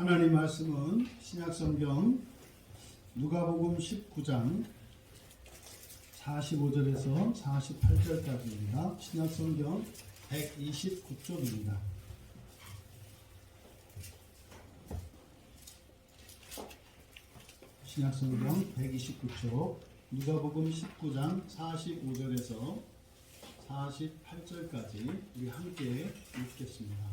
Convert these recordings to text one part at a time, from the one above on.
하나님 말씀은 신약성경 누가복음 19장 45절에서 48절까지입니다. 신약성경 129쪽입니다. 신약성경 129쪽 누가복음 19장 45절에서 48절까지 우리 함께 읽겠습니다.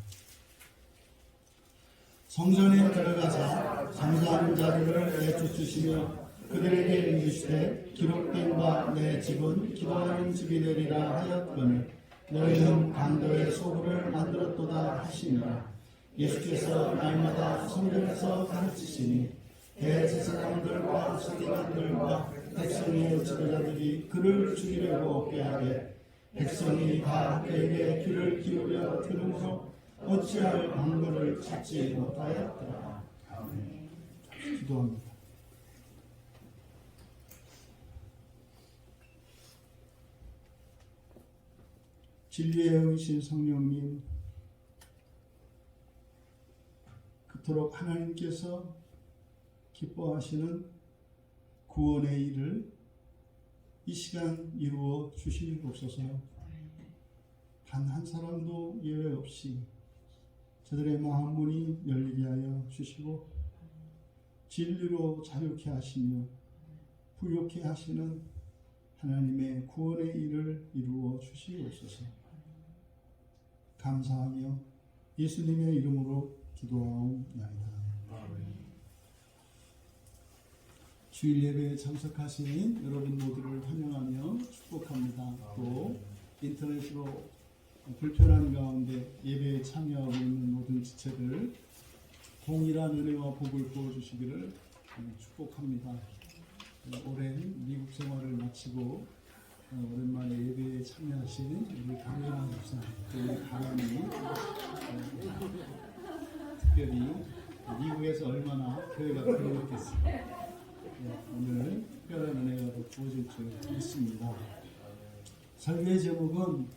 성전에 들어가사 장사하는 자들을 내쫓으시며 그들에게 이르시되 기록된 바 내 집은 기도하는 집이 되리라 하였거늘 너희는 강도의 소굴을 만들었도다 하시니라. 예수께서 날마다 성전에서 가르치시니 대제사장들과 서기관들과 백성의 지도자들이 그를 죽이려고 꾀하되 백성이 다 그에게 귀를 기울여 들으므로 어찌할 방법을 찾지 못하였더라. 아멘. 기도합니다. 진리의 영이신 성령님, 그토록 하나님께서 기뻐하시는 구원의 일을 이 시간 이루어 주시옵소서. 단 한 사람도 예외 없이 저들의 마음 문이 열리게 하여 주시고 진리로 자유케 하시며 부욕케 하시는 하나님의 구원의 일을 이루어 주시옵소서. 감사하며 예수님의 이름으로 기도하옵나이다. 주일 예배에 참석하신 여러분 모두를 환영하며 축복합니다. 또 인터넷으로 불편한 가운데 예배에 참여하고 있는 모든 지체들 동일한 은혜와 복을 부어주시기를 축복합니다. 오랜 미국 생활을 마치고 오랜만에 예배에 참여하신 우리 강연한 목사, 우리 강연이 특별히 미국에서 얼마나 교회가 그리웠겠습니까? 오늘 특별한 은혜가 더 부어질 줄 믿습니다. 설교의 제목은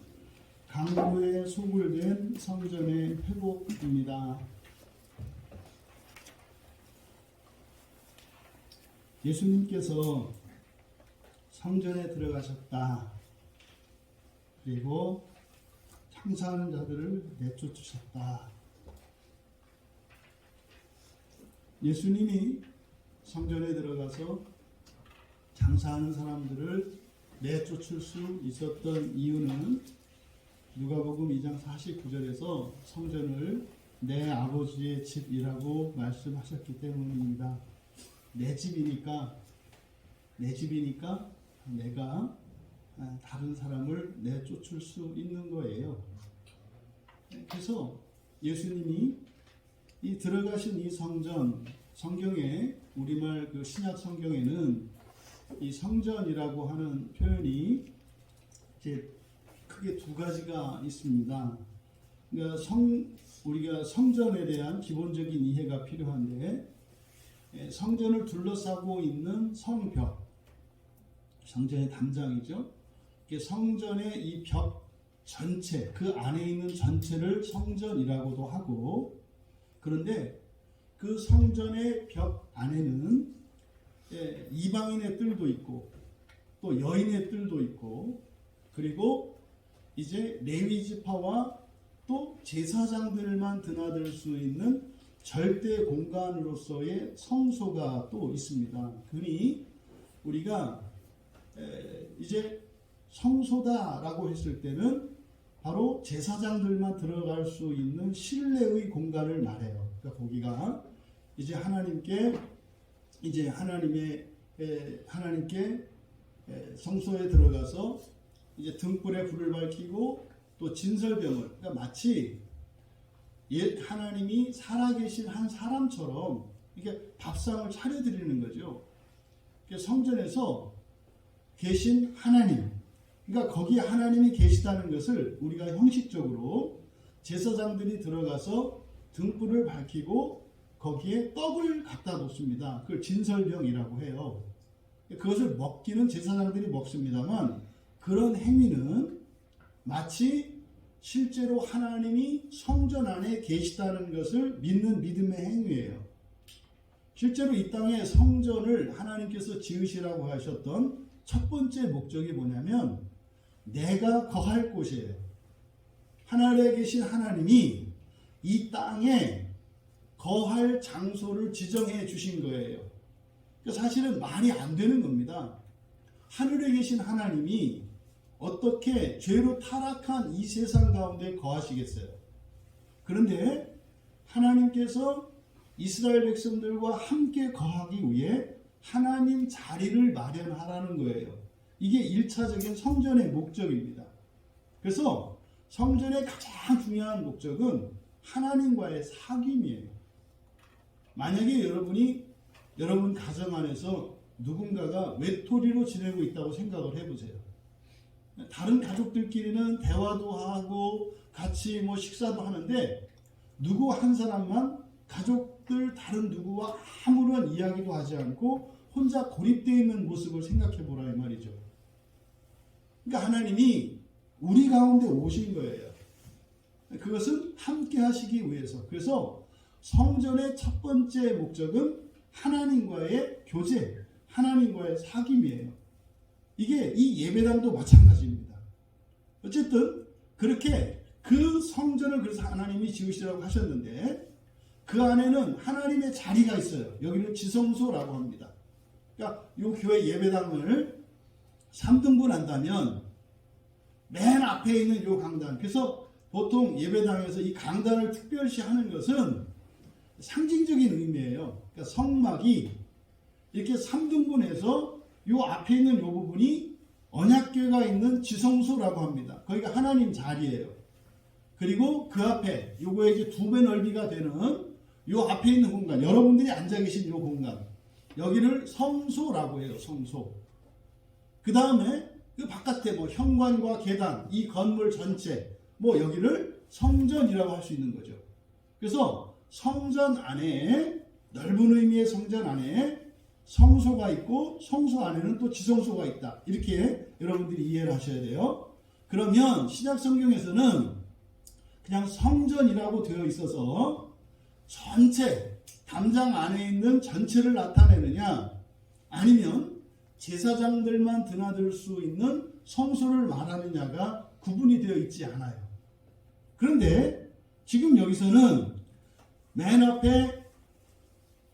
강도의 소굴된 성전의 회복입니다. 예수님께서 성전에 들어가셨다. 그리고 장사하는 자들을 내쫓으셨다. 예수님이 성전에 들어가서 장사하는 사람들을 내쫓을 수 있었던 이유는 누가복음 2장 49절에서 성전을 내 아버지의 집이라고 말씀하셨기 때문입니다. 내 집이니까 내가 다른 사람을 내쫓을 수 있는 거예요. 그래서 예수님이 이 들어가신 이 성전, 성경에 우리말 그 신약 성경에는 이 성전이라고 하는 표현이 이제 크게 두 가지가 있습니다. 그러니까 우리가 성전에 대한 기본적인 이해가 필요한데 성전을 둘러싸고 있는 성벽, 성전의 담장이죠. 성전의 이 벽 전체, 그 안에 있는 전체를 성전이라고도 하고, 그런데 그 성전의 벽 안에는 이방인의 뜰도 있고 또 여인의 뜰도 있고, 그리고 이제 레위 지파와 또 제사장들만 드나들 수 있는 절대 공간으로서의 성소가 또 있습니다. 그러니 우리가 이제 성소다라고 했을 때는 바로 제사장들만 들어갈 수 있는 실내의 공간을 말해요. 그러니까 거기가 이제 하나님께 성소에 들어가서 이제 등불에 불을 밝히고 또 진설병을, 그러니까 마치 옛 하나님이 살아계신 한 사람처럼 이렇게 밥상을 차려드리는 거죠. 성전에서 계신 하나님, 그러니까 거기에 하나님이 계시다는 것을 우리가 형식적으로 제사장들이 들어가서 등불을 밝히고 거기에 떡을 갖다 놓습니다. 그걸 진설병이라고 해요. 그것을 먹기는 제사장들이 먹습니다만, 그런 행위는 마치 실제로 하나님이 성전 안에 계시다는 것을 믿는 믿음의 행위예요. 실제로 이 땅에 성전을 하나님께서 지으시라고 하셨던 첫 번째 목적이 뭐냐면 내가 거할 곳이에요. 하늘에 계신 하나님이 이 땅에 거할 장소를 지정해 주신 거예요. 사실은 말이 안 되는 겁니다. 하늘에 계신 하나님이 어떻게 죄로 타락한 이 세상 가운데 거하시겠어요? 그런데 하나님께서 이스라엘 백성들과 함께 거하기 위해 하나님 자리를 마련하라는 거예요. 이게 1차적인 성전의 목적입니다. 그래서 성전의 가장 중요한 목적은 하나님과의 사귐이에요. 만약에 여러분 가정 안에서 누군가가 외톨이로 지내고 있다고 생각을 해보세요. 다른 가족들끼리는 대화도 하고 같이 식사도 하는데 누구 한 사람만 가족들 다른 누구와 아무런 이야기도 하지 않고 혼자 고립되어 있는 모습을 생각해 보라 이 말이죠. 그러니까 하나님이 우리 가운데 오신 거예요. 그것은 함께 하시기 위해서. 그래서 성전의 첫 번째 목적은 하나님과의 교제, 하나님과의 사귐이에요. 이게 이 예배당도 마찬가지입니다. 어쨌든 그렇게 그 성전을 그래서 하나님이 지으시라고 하셨는데 그 안에는 하나님의 자리가 있어요. 여기는 지성소라고 합니다. 그러니까 이 교회 예배당을 3등분 한다면 맨 앞에 있는 이 강단. 그래서 보통 예배당에서 이 강단을 특별시 하는 것은 상징적인 의미예요. 그러니까 성막이 이렇게 3등분해서 이 앞에 있는 이 부분이 언약궤가 있는 지성소라고 합니다. 거기가 하나님 자리예요. 그리고 그 앞에 요거에 이제 2배 넓이가 되는 요 앞에 있는 공간, 여러분들이 앉아 계신 요 공간, 여기를 성소라고 해요. 성소. 그 다음에 그 바깥에 현관과 계단, 이 건물 전체, 여기를 성전이라고 할 수 있는 거죠. 그래서 성전 안에, 넓은 의미의 성전 안에 성소가 있고 성소 안에는 또 지성소가 있다. 이렇게 여러분들이 이해를 하셔야 돼요. 그러면 신약 성경에서는 그냥 성전이라고 되어 있어서 전체, 담장 안에 있는 전체를 나타내느냐, 아니면 제사장들만 드나들 수 있는 성소를 말하느냐가 구분이 되어 있지 않아요. 그런데 지금 여기서는 맨 앞에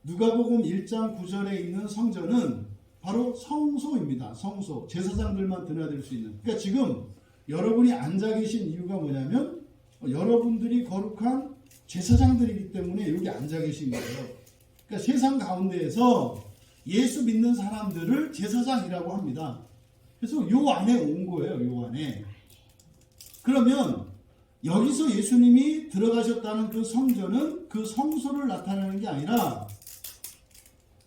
누가복음 1장 9절에 있는 성전은 바로 성소입니다. 성소. 제사장들만 드나들 수 있는. 그러니까 지금 여러분이 앉아 계신 이유가 뭐냐면 여러분들이 거룩한 제사장들이기 때문에 여기 앉아 계신 거예요. 그러니까 세상 가운데에서 예수 믿는 사람들을 제사장이라고 합니다. 그래서 요 안에 온 거예요. 요 안에. 그러면 여기서 예수님이 들어가셨다는 그 성전은 그 성소를 나타내는 게 아니라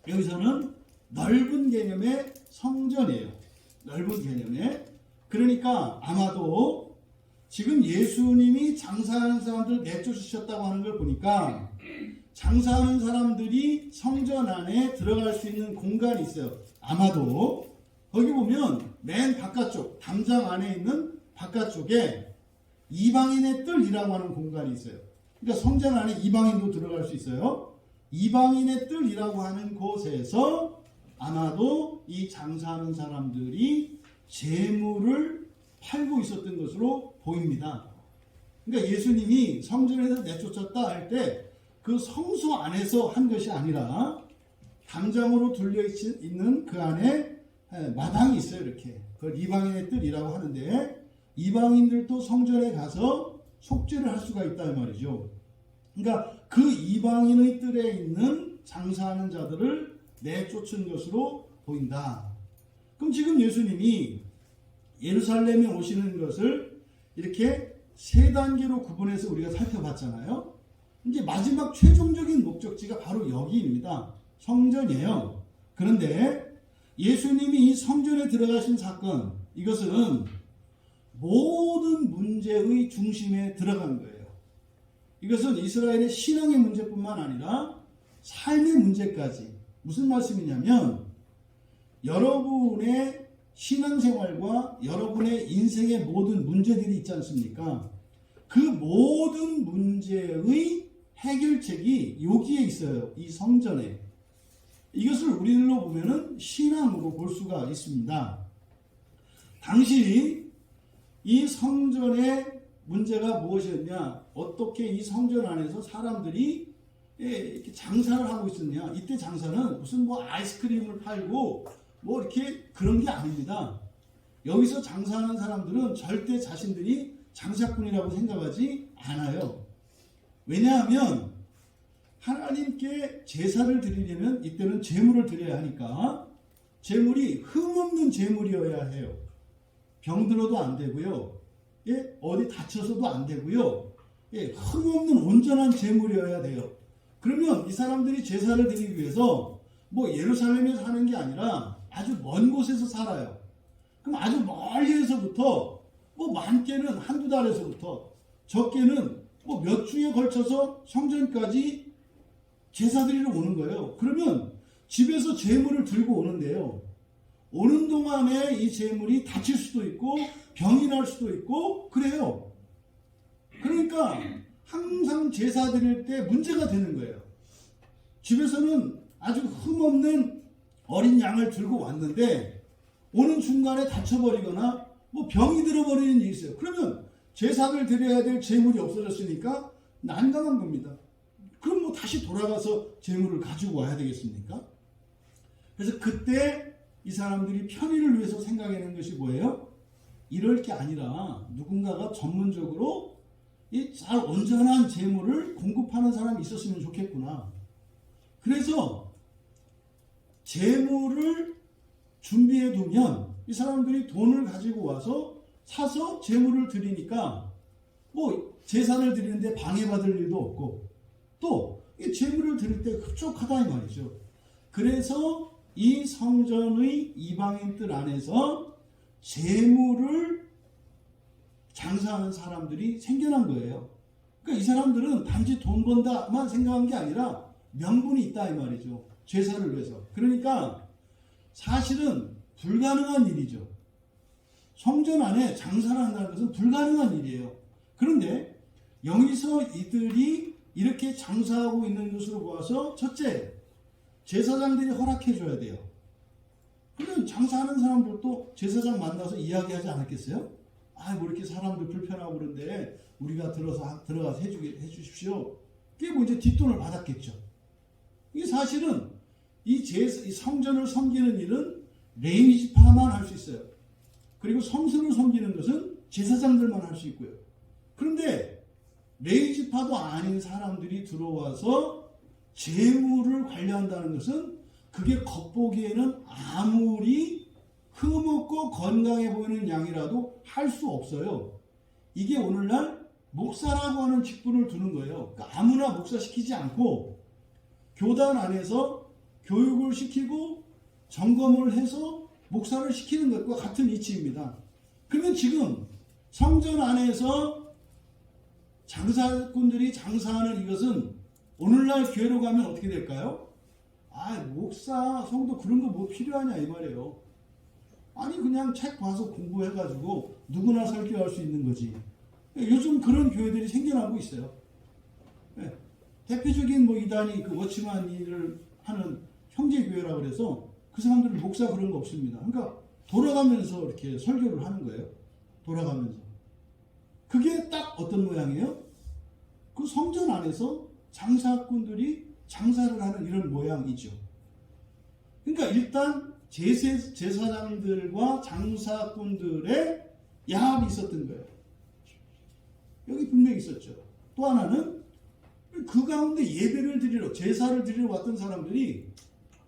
여기서는 넓은 개념의 성전이에요. 넓은 개념의. 그러니까 아마도 지금 예수님이 장사하는 사람들 내쫓으셨다고 하는 걸 보니까 장사하는 사람들이 성전 안에 들어갈 수 있는 공간이 있어요. 아마도 거기 보면 맨 바깥쪽, 담장 안에 있는 바깥쪽에 이방인의 뜰이라고 하는 공간이 있어요. 그러니까 성전 안에 이방인도 들어갈 수 있어요. 이방인의 뜰이라고 하는 곳에서 아마도 이 장사하는 사람들이 재물을 팔고 있었던 것으로 보입니다. 그러니까 예수님이 성전에서 내쫓았다 할 때 그 성소 안에서 한 것이 아니라 담장으로 둘려 있는 그 안에 마당이 있어요. 이렇게. 그걸 이방인의 뜰이라고 하는데 이방인들도 성전에 가서 속죄를 할 수가 있다 이 말이죠. 그러니까 그 이방인의 뜰에 있는 장사하는 자들을 내쫓은 것으로 보인다. 그럼 지금 예수님이 예루살렘에 오시는 것을 이렇게 세 단계로 구분해서 우리가 살펴봤잖아요. 이제 마지막 최종적인 목적지가 바로 여기입니다. 성전이에요. 그런데 예수님이 이 성전에 들어가신 사건, 이것은 모든 문제의 중심에 들어간 거예요. 이것은 이스라엘의 신앙의 문제뿐만 아니라 삶의 문제까지. 무슨 말씀이냐면 여러분의 신앙생활과 여러분의 인생의 모든 문제들이 있지 않습니까? 그 모든 문제의 해결책이 여기에 있어요. 이 성전에. 이것을 우리들로 보면은 신앙으로 볼 수가 있습니다. 당시 이 성전의 문제가 무엇이었냐? 어떻게 이 성전 안에서 사람들이 이렇게 장사를 하고 있었냐? 이때 장사는 무슨 뭐 아이스크림을 팔고 뭐 이렇게 그런 게 아닙니다. 여기서 장사하는 사람들은 절대 자신들이 장사꾼이라고 생각하지 않아요. 왜냐하면 하나님께 제사를 드리려면 이때는 제물을 드려야 하니까 제물이 흠없는 제물이어야 해요. 병들어도 안 되고요. 예? 어디 다쳐서도 안 되고요. 예? 흠없는 온전한 제물이어야 돼요. 그러면 이 사람들이 제사를 드리기 위해서 뭐 예루살렘에서 사는 게 아니라 아주 먼 곳에서 살아요. 그럼 아주 멀리에서부터 뭐 많게는 한두 달에서부터 적게는 뭐 몇 주에 걸쳐서 성전까지 제사 드리러 오는 거예요. 그러면 집에서 제물을 들고 오는데요. 오는 동안에 이 제물이 다칠 수도 있고 병이 날 수도 있고 그래요. 그러니까 항상 제사 드릴 때 문제가 되는 거예요. 집에서는 아주 흠없는 어린 양을 들고 왔는데 오는 중간에 다쳐버리거나 뭐 병이 들어버리는 일이 있어요. 그러면 제사를 드려야 될 제물이 없어졌으니까 난감한 겁니다. 그럼 뭐 다시 돌아가서 제물을 가지고 와야 되겠습니까? 그래서 그때 이 사람들이 편의를 위해서 생각해낸 것이 뭐예요? 이럴 게 아니라 누군가가 전문적으로 이 잘 온전한 제물을 공급하는 사람이 있었으면 좋겠구나. 그래서 제물을 준비해 두면 이 사람들이 돈을 가지고 와서 사서 제물을 드리니까 뭐 제사를 드리는데 방해받을 일도 없고 또 이 제물을 드릴 때 흡족하다 이 말이죠. 그래서 이 성전의 이방인들 안에서 제물을 장사하는 사람들이 생겨난 거예요. 그러니까 이 사람들은 단지 돈 번다만 생각한 게 아니라 명분이 있다 이 말이죠. 제사를 위해서. 그러니까 사실은 불가능한 일이죠. 성전 안에 장사를 한다는 것은 불가능한 일이에요. 그런데 여기서 이들이 이렇게 장사하고 있는 것으로 보아서 첫째, 제사장들이 허락해 줘야 돼요. 그러면 장사하는 사람들도 제사장 만나서 이야기하지 않았겠어요? 아, 뭐 이렇게 사람들 불편하고 그런데 우리가 들어가서 해주십시오. 그게 뭐 이제 뒷돈을 받았겠죠. 이게 사실은 이 성전을 섬기는 일은 레위지파만 할 수 있어요. 그리고 성전을 섬기는 것은 제사장들만 할 수 있고요. 그런데 레위지파도 아닌 사람들이 들어와서 재물을 관리한다는 것은 그게 겉보기에는 아무리 흠없고 건강해 보이는 양이라도 할 수 없어요. 이게 오늘날 목사라고 하는 직분을 두는 거예요. 그러니까 아무나 목사시키지 않고 교단 안에서 교육을 시키고 점검을 해서 목사를 시키는 것과 같은 이치입니다. 그러면 지금 성전 안에서 장사꾼들이 장사하는 이것은 오늘날 교회로 가면 어떻게 될까요? 아, 목사, 성도 그런 거 뭐 필요하냐 이 말이에요. 아니 그냥 책 봐서 공부해가지고 누구나 설교할 수 있는 거지. 요즘 그런 교회들이 생겨나고 있어요. 네. 대표적인 뭐 이단이 그 워치만 일을 하는 형제교회라고 그래서 그 사람들은 목사 그런 거 없습니다. 그러니까 돌아가면서 이렇게 설교를 하는 거예요. 돌아가면서. 그게 딱 어떤 모양이에요? 그 성전 안에서 장사꾼들이 장사를 하는 이런 모양이죠. 그러니까 일단 제사장들과 장사꾼들의 야합이 있었던 거예요. 여기 분명히 있었죠. 또 하나는 그 가운데 예배를 드리러 제사를 드리러 왔던 사람들이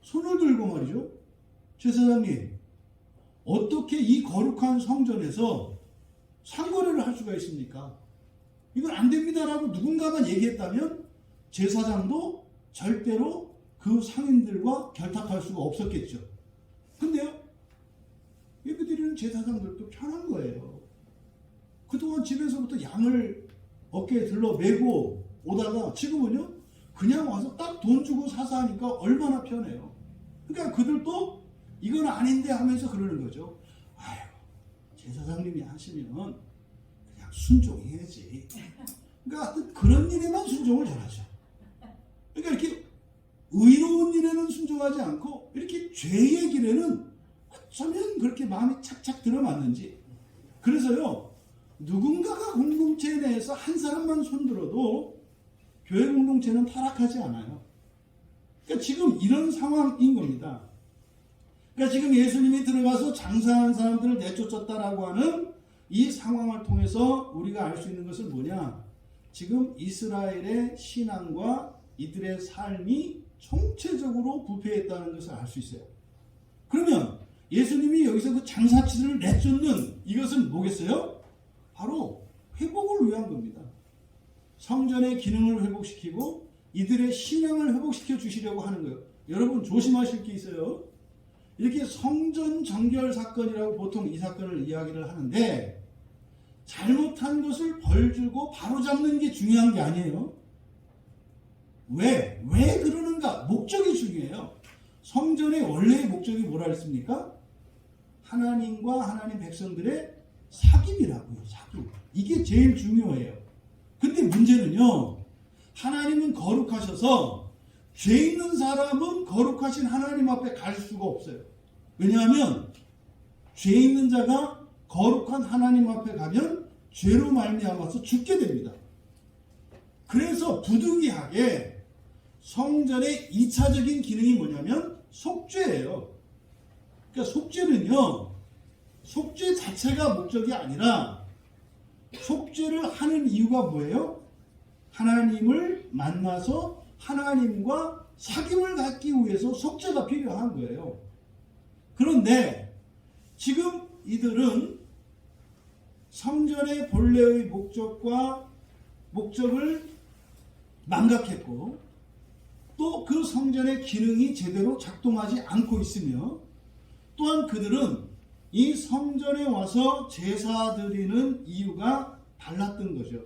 손을 들고 말이죠. 제사장님, 어떻게 이 거룩한 성전에서 상거래를 할 수가 있습니까? 이건 안 됩니다라고 누군가만 얘기했다면 제사장도 절대로 그 상인들과 결탁할 수가 없었겠죠. 근데요, 예배드리는 제사장들도 편한 거예요. 그동안 집에서부터 양을 어깨에 들러 메고 오다가 지금은요, 그냥 와서 딱 돈 주고 사서 하니까 얼마나 편해요. 그러니까 그들도 이건 아닌데 하면서 그러는 거죠. 아유, 제사장님이 하시면 그냥 순종해야지. 그러니까 하여튼 그런 일에만 순종을 잘하죠. 그러니까 이렇게 의로운 일에는 순종하지 않고 이렇게 죄의 길에는 어쩌면 그렇게 마음이 착착 들어맞는지. 그래서요, 누군가가 공동체 내에서 한 사람만 손들어도 교회 공동체는 타락하지 않아요. 그러니까 지금 이런 상황인 겁니다. 그러니까 지금 예수님이 들어가서 장사하는 사람들을 내쫓았다라고 하는 이 상황을 통해서 우리가 알 수 있는 것은 뭐냐? 지금 이스라엘의 신앙과 이들의 삶이 총체적으로 부패했다는 것을 알 수 있어요. 그러면 예수님이 여기서 그 장사치들을 내쫓는 이것은 뭐겠어요? 바로 회복을 위한 겁니다. 성전의 기능을 회복시키고 이들의 신앙을 회복시켜 주시려고 하는 거예요. 여러분 조심하실 게 있어요. 이렇게 성전 정결 사건이라고 보통 이 사건을 이야기를 하는데 잘못한 것을 벌주고 바로잡는 게 중요한 게 아니에요. 왜 그러는가? 목적이 중요해요. 성전의 원래의 목적이 뭐라 했습니까? 하나님과 하나님 백성들의 사귐이라고요. 사귐. 이게 제일 중요해요. 근데 문제는요, 하나님은 거룩하셔서 죄 있는 사람은 거룩하신 하나님 앞에 갈 수가 없어요. 왜냐하면 죄 있는 자가 거룩한 하나님 앞에 가면 죄로 말미암아서 죽게 됩니다. 그래서 부득이하게 성전의 2차적인 기능이 뭐냐면 속죄예요. 그러니까 속죄는요, 속죄 자체가 목적이 아니라 속죄를 하는 이유가 뭐예요? 하나님을 만나서 하나님과 사귐을 갖기 위해서 속죄가 필요한 거예요. 그런데 지금 이들은 성전의 본래의 목적을 망각했고 또 그 성전의 기능이 제대로 작동하지 않고 있으며 또한 그들은 이 성전에 와서 제사 드리는 이유가 달랐던 거죠.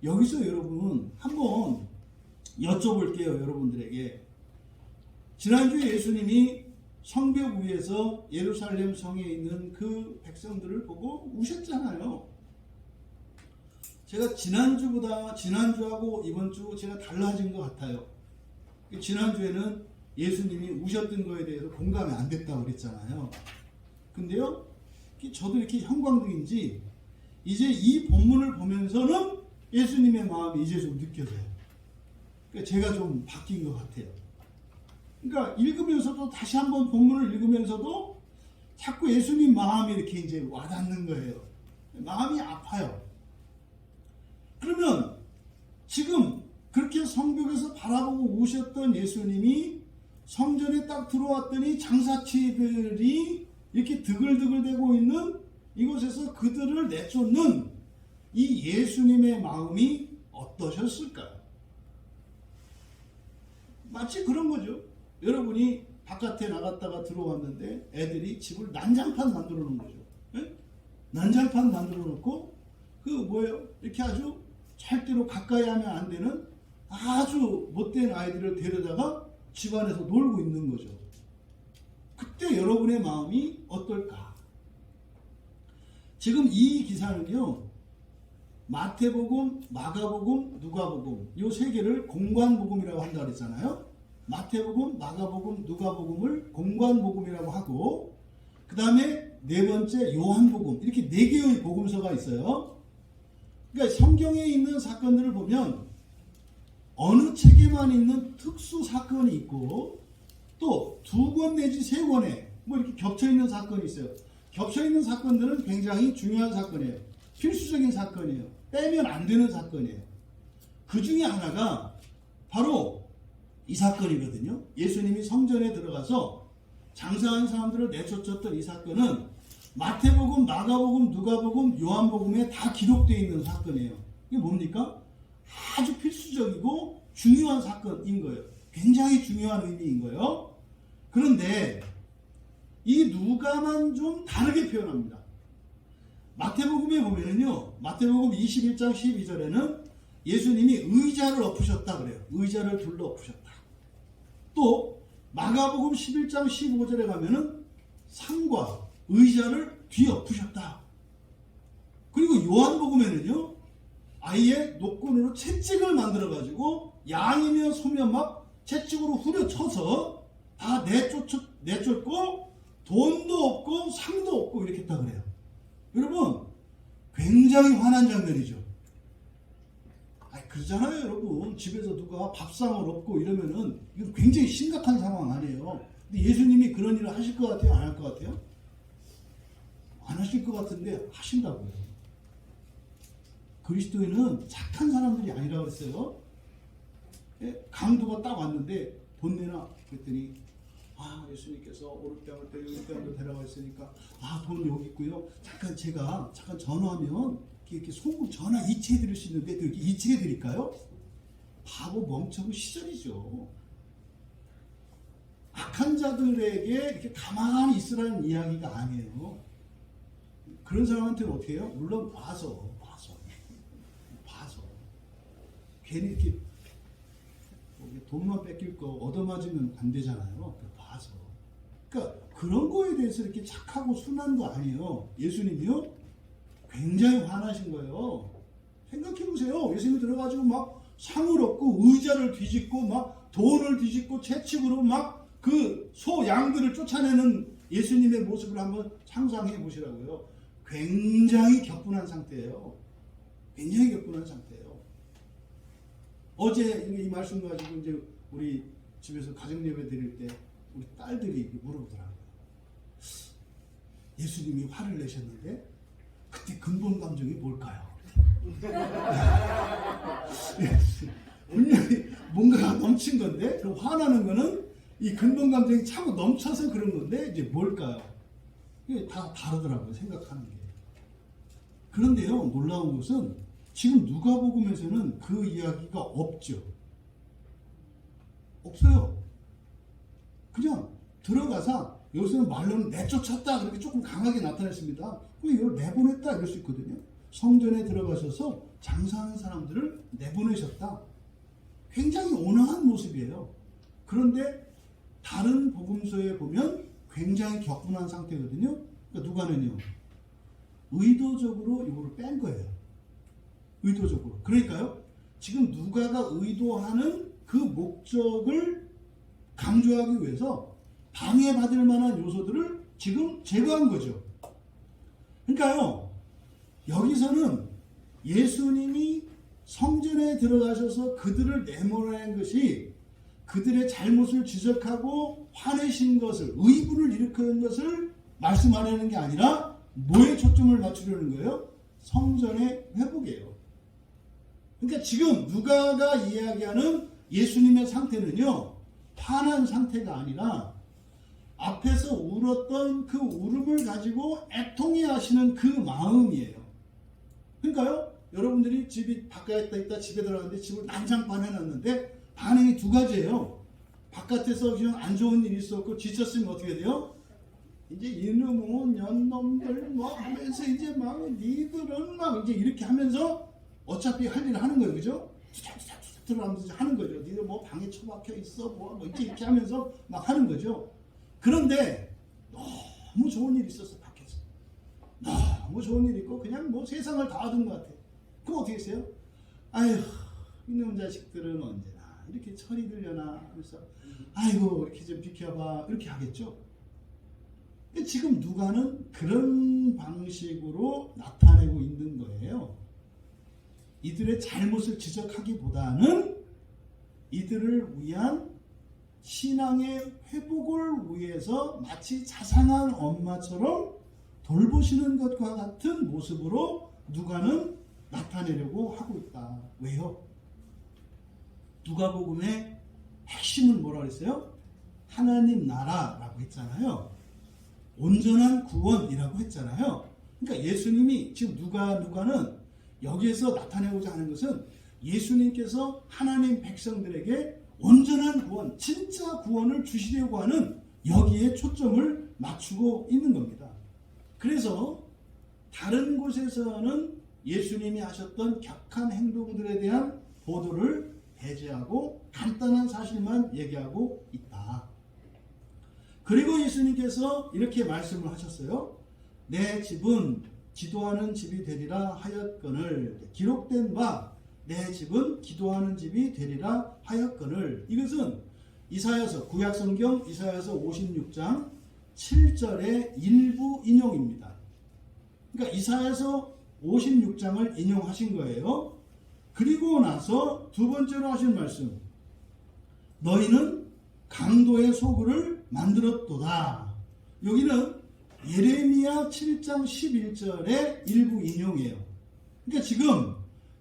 여기서 여러분 한번 여쭤볼게요. 여러분들에게. 지난주에 예수님이 성벽 위에서 예루살렘 성에 있는 그 백성들을 보고 우셨잖아요. 제가 지난주하고 이번 주 제가 달라진 것 같아요. 지난주에는 예수님이 우셨던 거에 대해서 공감이 안 됐다고 그랬잖아요. 근데요, 저도 이렇게 형광등인지 이제 이 본문을 보면서는 예수님의 마음이 이제 좀 느껴져요. 그러니까 제가 좀 바뀐 것 같아요. 그러니까 읽으면서도 다시 한번 본문을 읽으면서도 자꾸 예수님 마음이 이렇게 이제 와닿는 거예요. 마음이 아파요. 그러면 지금 그렇게 성벽에서 바라보고 오셨던 예수님이 성전에 딱 들어왔더니 장사치들이 이렇게 드글드글대고 있는 이곳에서 그들을 내쫓는 이 예수님의 마음이 어떠셨을까요? 마치 그런 거죠. 여러분이 바깥에 나갔다가 들어왔는데 애들이 집을 난장판 만들어 놓은 거죠. 네? 난장판 만들어 놓고 이렇게 아주 절대로 가까이 하면 안 되는 아주 못된 아이들을 데려다가 집안에서 놀고 있는 거죠. 그때 여러분의 마음이 어떨까? 지금 이 기사는요, 마태복음, 마가복음, 누가복음 이 세 개를 공관복음이라고 한다고 했잖아요. 마태복음, 마가복음, 누가복음을 공관복음이라고 하고 그 다음에 네 번째 요한복음 이렇게 네 개의 복음서가 있어요. 그러니까 성경에 있는 사건들을 보면 어느 책에만 있는 특수 사건이 있고 또 두 권 내지 세 권에 이렇게 겹쳐있는 사건이 있어요. 겹쳐있는 사건들은 굉장히 중요한 사건이에요. 필수적인 사건이에요. 빼면 안 되는 사건이에요. 그 중에 하나가 바로 이 사건이거든요. 예수님이 성전에 들어가서 장사한 사람들을 내쫓았던 이 사건은 마태복음, 마가복음, 누가복음, 요한복음에 다 기록되어 있는 사건이에요. 이게 뭡니까? 아주 필수적이고 중요한 사건인 거예요. 굉장히 중요한 의미인 거예요. 그런데 이 누가만 좀 다르게 표현합니다. 마태복음에 보면은요, 마태복음 21장 12절에는 예수님이 의자를 엎으셨다 그래요. 의자를 둘러 엎으셨다. 또 마가복음 11장 15절에 가면은 상과 의자를 뒤엎으셨다. 그리고 요한복음에는요, 아예 노끈으로 채찍을 만들어가지고 양이며 소며 막 채찍으로 후려쳐서 다 내쫓고 돈도 없고 상도 없고 이렇게 했다 그래요. 여러분, 굉장히 화난 장면이죠. 그러잖아요, 여러분. 집에서 누가 밥상을 없고 이러면은 이건 굉장히 심각한 상황 아니에요. 근데 예수님이 그런 일을 하실 것 같아요? 안 할 것 같아요? 안 하실 것 같은데 하신다고요. 그리스도인은 착한 사람들이 아니라고 그랬어요. 강도가 딱 왔는데 돈 내놔 그랬더니 예수님께서 오른뺨을 때리고 왼뺨을 데려가 있으니까 돈 여기 있고요. 제가 전화하면 이렇게 소금 전화 이체해 드릴 수 있는데 이렇게 이체해 드릴까요? 바보 멍청한 시절이죠. 악한 자들에게 이렇게 가만히 있으라는 이야기가 아니에요. 그런 사람한테는 어떻게 해요? 물론 봐서 괜히 이렇게 돈만 뺏길 거 얻어맞으면 안 되잖아요. 봐서. 그러니까 그런 거에 대해서 이렇게 착하고 순한 거 아니에요. 예수님이요? 굉장히 화나신 거예요. 생각해 보세요. 예수님이 들어가지고 막 상을 얻고 의자를 뒤집고 막 돈을 뒤집고 채찍으로 막 그 소 양들을 쫓아내는 예수님의 모습을 한번 상상해 보시라고요. 굉장히 격분한 상태예요. 굉장히 격분한 상태예요. 어제 이 말씀 가지고 이제 우리 집에서 가정 예배 드릴 때 우리 딸들이 물어보더라고요. 예수님이 화를 내셨는데 그때 근본 감정이 뭘까요? 분명히 뭔가가 넘친 건데, 그럼 화나는 거는 이 근본 감정이 차고 넘쳐서 그런 건데, 이제 뭘까요? 이게 다 다르더라고요, 생각하는 게. 그런데요, 놀라운 것은 지금 누가복음에서는 그 이야기가 없죠. 없어요. 그냥 들어가서 여기서는 말로는 내쫓았다 그렇게 조금 강하게 나타냈습니다. 그럼 이걸 내보냈다 이럴 수 있거든요. 성전에 들어가셔서 장사하는 사람들을 내보내셨다. 굉장히 온화한 모습이에요. 그런데 다른 복음서에 보면 굉장히 격분한 상태거든요. 그러니까 누가는요, 의도적으로 이거를 뺀 거예요. 의도적으로. 그러니까요, 지금 누가가 의도하는 그 목적을 강조하기 위해서 방해받을 만한 요소들을 지금 제거한 거죠. 그러니까요, 여기서는 예수님이 성전에 들어가셔서 그들을 내모는 것이 그들의 잘못을 지적하고 화내신 것을, 의분을 일으키는 것을 말씀하려는 게 아니라 뭐에 초점을 맞추려는 거예요? 성전의 회복이에요. 그러니까 지금 누가가 이야기하는 예수님의 상태는요, 화난 상태가 아니라 앞에서 울었던 그 울음을 가지고 애통해 하시는 그 마음이에요. 그러니까요, 여러분들이 집이 바깥에 있다 집에 들어갔는데 집을 난장판 해놨는데 반응이 두 가지예요. 바깥에서 그냥 안 좋은 일이 있었고 지쳤으면 어떻게 돼요? 이제 이놈은 년놈들 뭐 하면서 이제 막 니들은 막 이제 이렇게 하면서 어차피 할 일을 하는 거예요. 그죠? 하면서 하는 거죠. 니들 뭐 방에 처박혀 있어 뭐 이제 이렇게 하면서 막 하는 거죠. 그런데 너무 좋은 일이 있었어. 밖에서 너무 좋은 일이 있고 그냥 뭐 세상을 다 얻은 것 같아. 그럼 어떻게 했어요? 아휴, 이놈 자식들은 언제나 이렇게 철이 들려나 하면서 아이고 이렇게 좀 비켜봐 이렇게 하겠죠. 근데 지금 누가는 그런 방식으로 나타내고 있는 거예요. 이들의 잘못을 지적하기보다는 이들을 위한 신앙의 회복을 위해서 마치 자상한 엄마처럼 돌보시는 것과 같은 모습으로 누가는 나타내려고 하고 있다. 왜요? 누가복음의 핵심은 뭐라고 했어요? 하나님 나라라고 했잖아요. 온전한 구원이라고 했잖아요. 그러니까 예수님이 지금 누가는 여기에서 나타내고자 하는 것은 예수님께서 하나님 백성들에게 온전한 구원, 진짜 구원을 주시려고 하는 여기에 초점을 맞추고 있는 겁니다. 그래서 다른 곳에서는 예수님이 하셨던 격한 행동들에 대한 보도를 배제하고 간단한 사실만 얘기하고 있다. 그리고 예수님께서 이렇게 말씀을 하셨어요. 내 집은 기도하는 집이 되리라 하였거늘. 기록된 바 내 집은 기도하는 집이 되리라 하였거늘. 이것은 이사야서, 구약성경 이사야서 56장 7절의 일부 인용입니다. 그러니까 이사야서 56장을 인용하신 거예요. 그리고 나서 두 번째로 하신 말씀, 너희는 강도의 소굴을 만들었도다. 여기는 예레미야 7장 11절의 일부 인용이에요. 그러니까 지금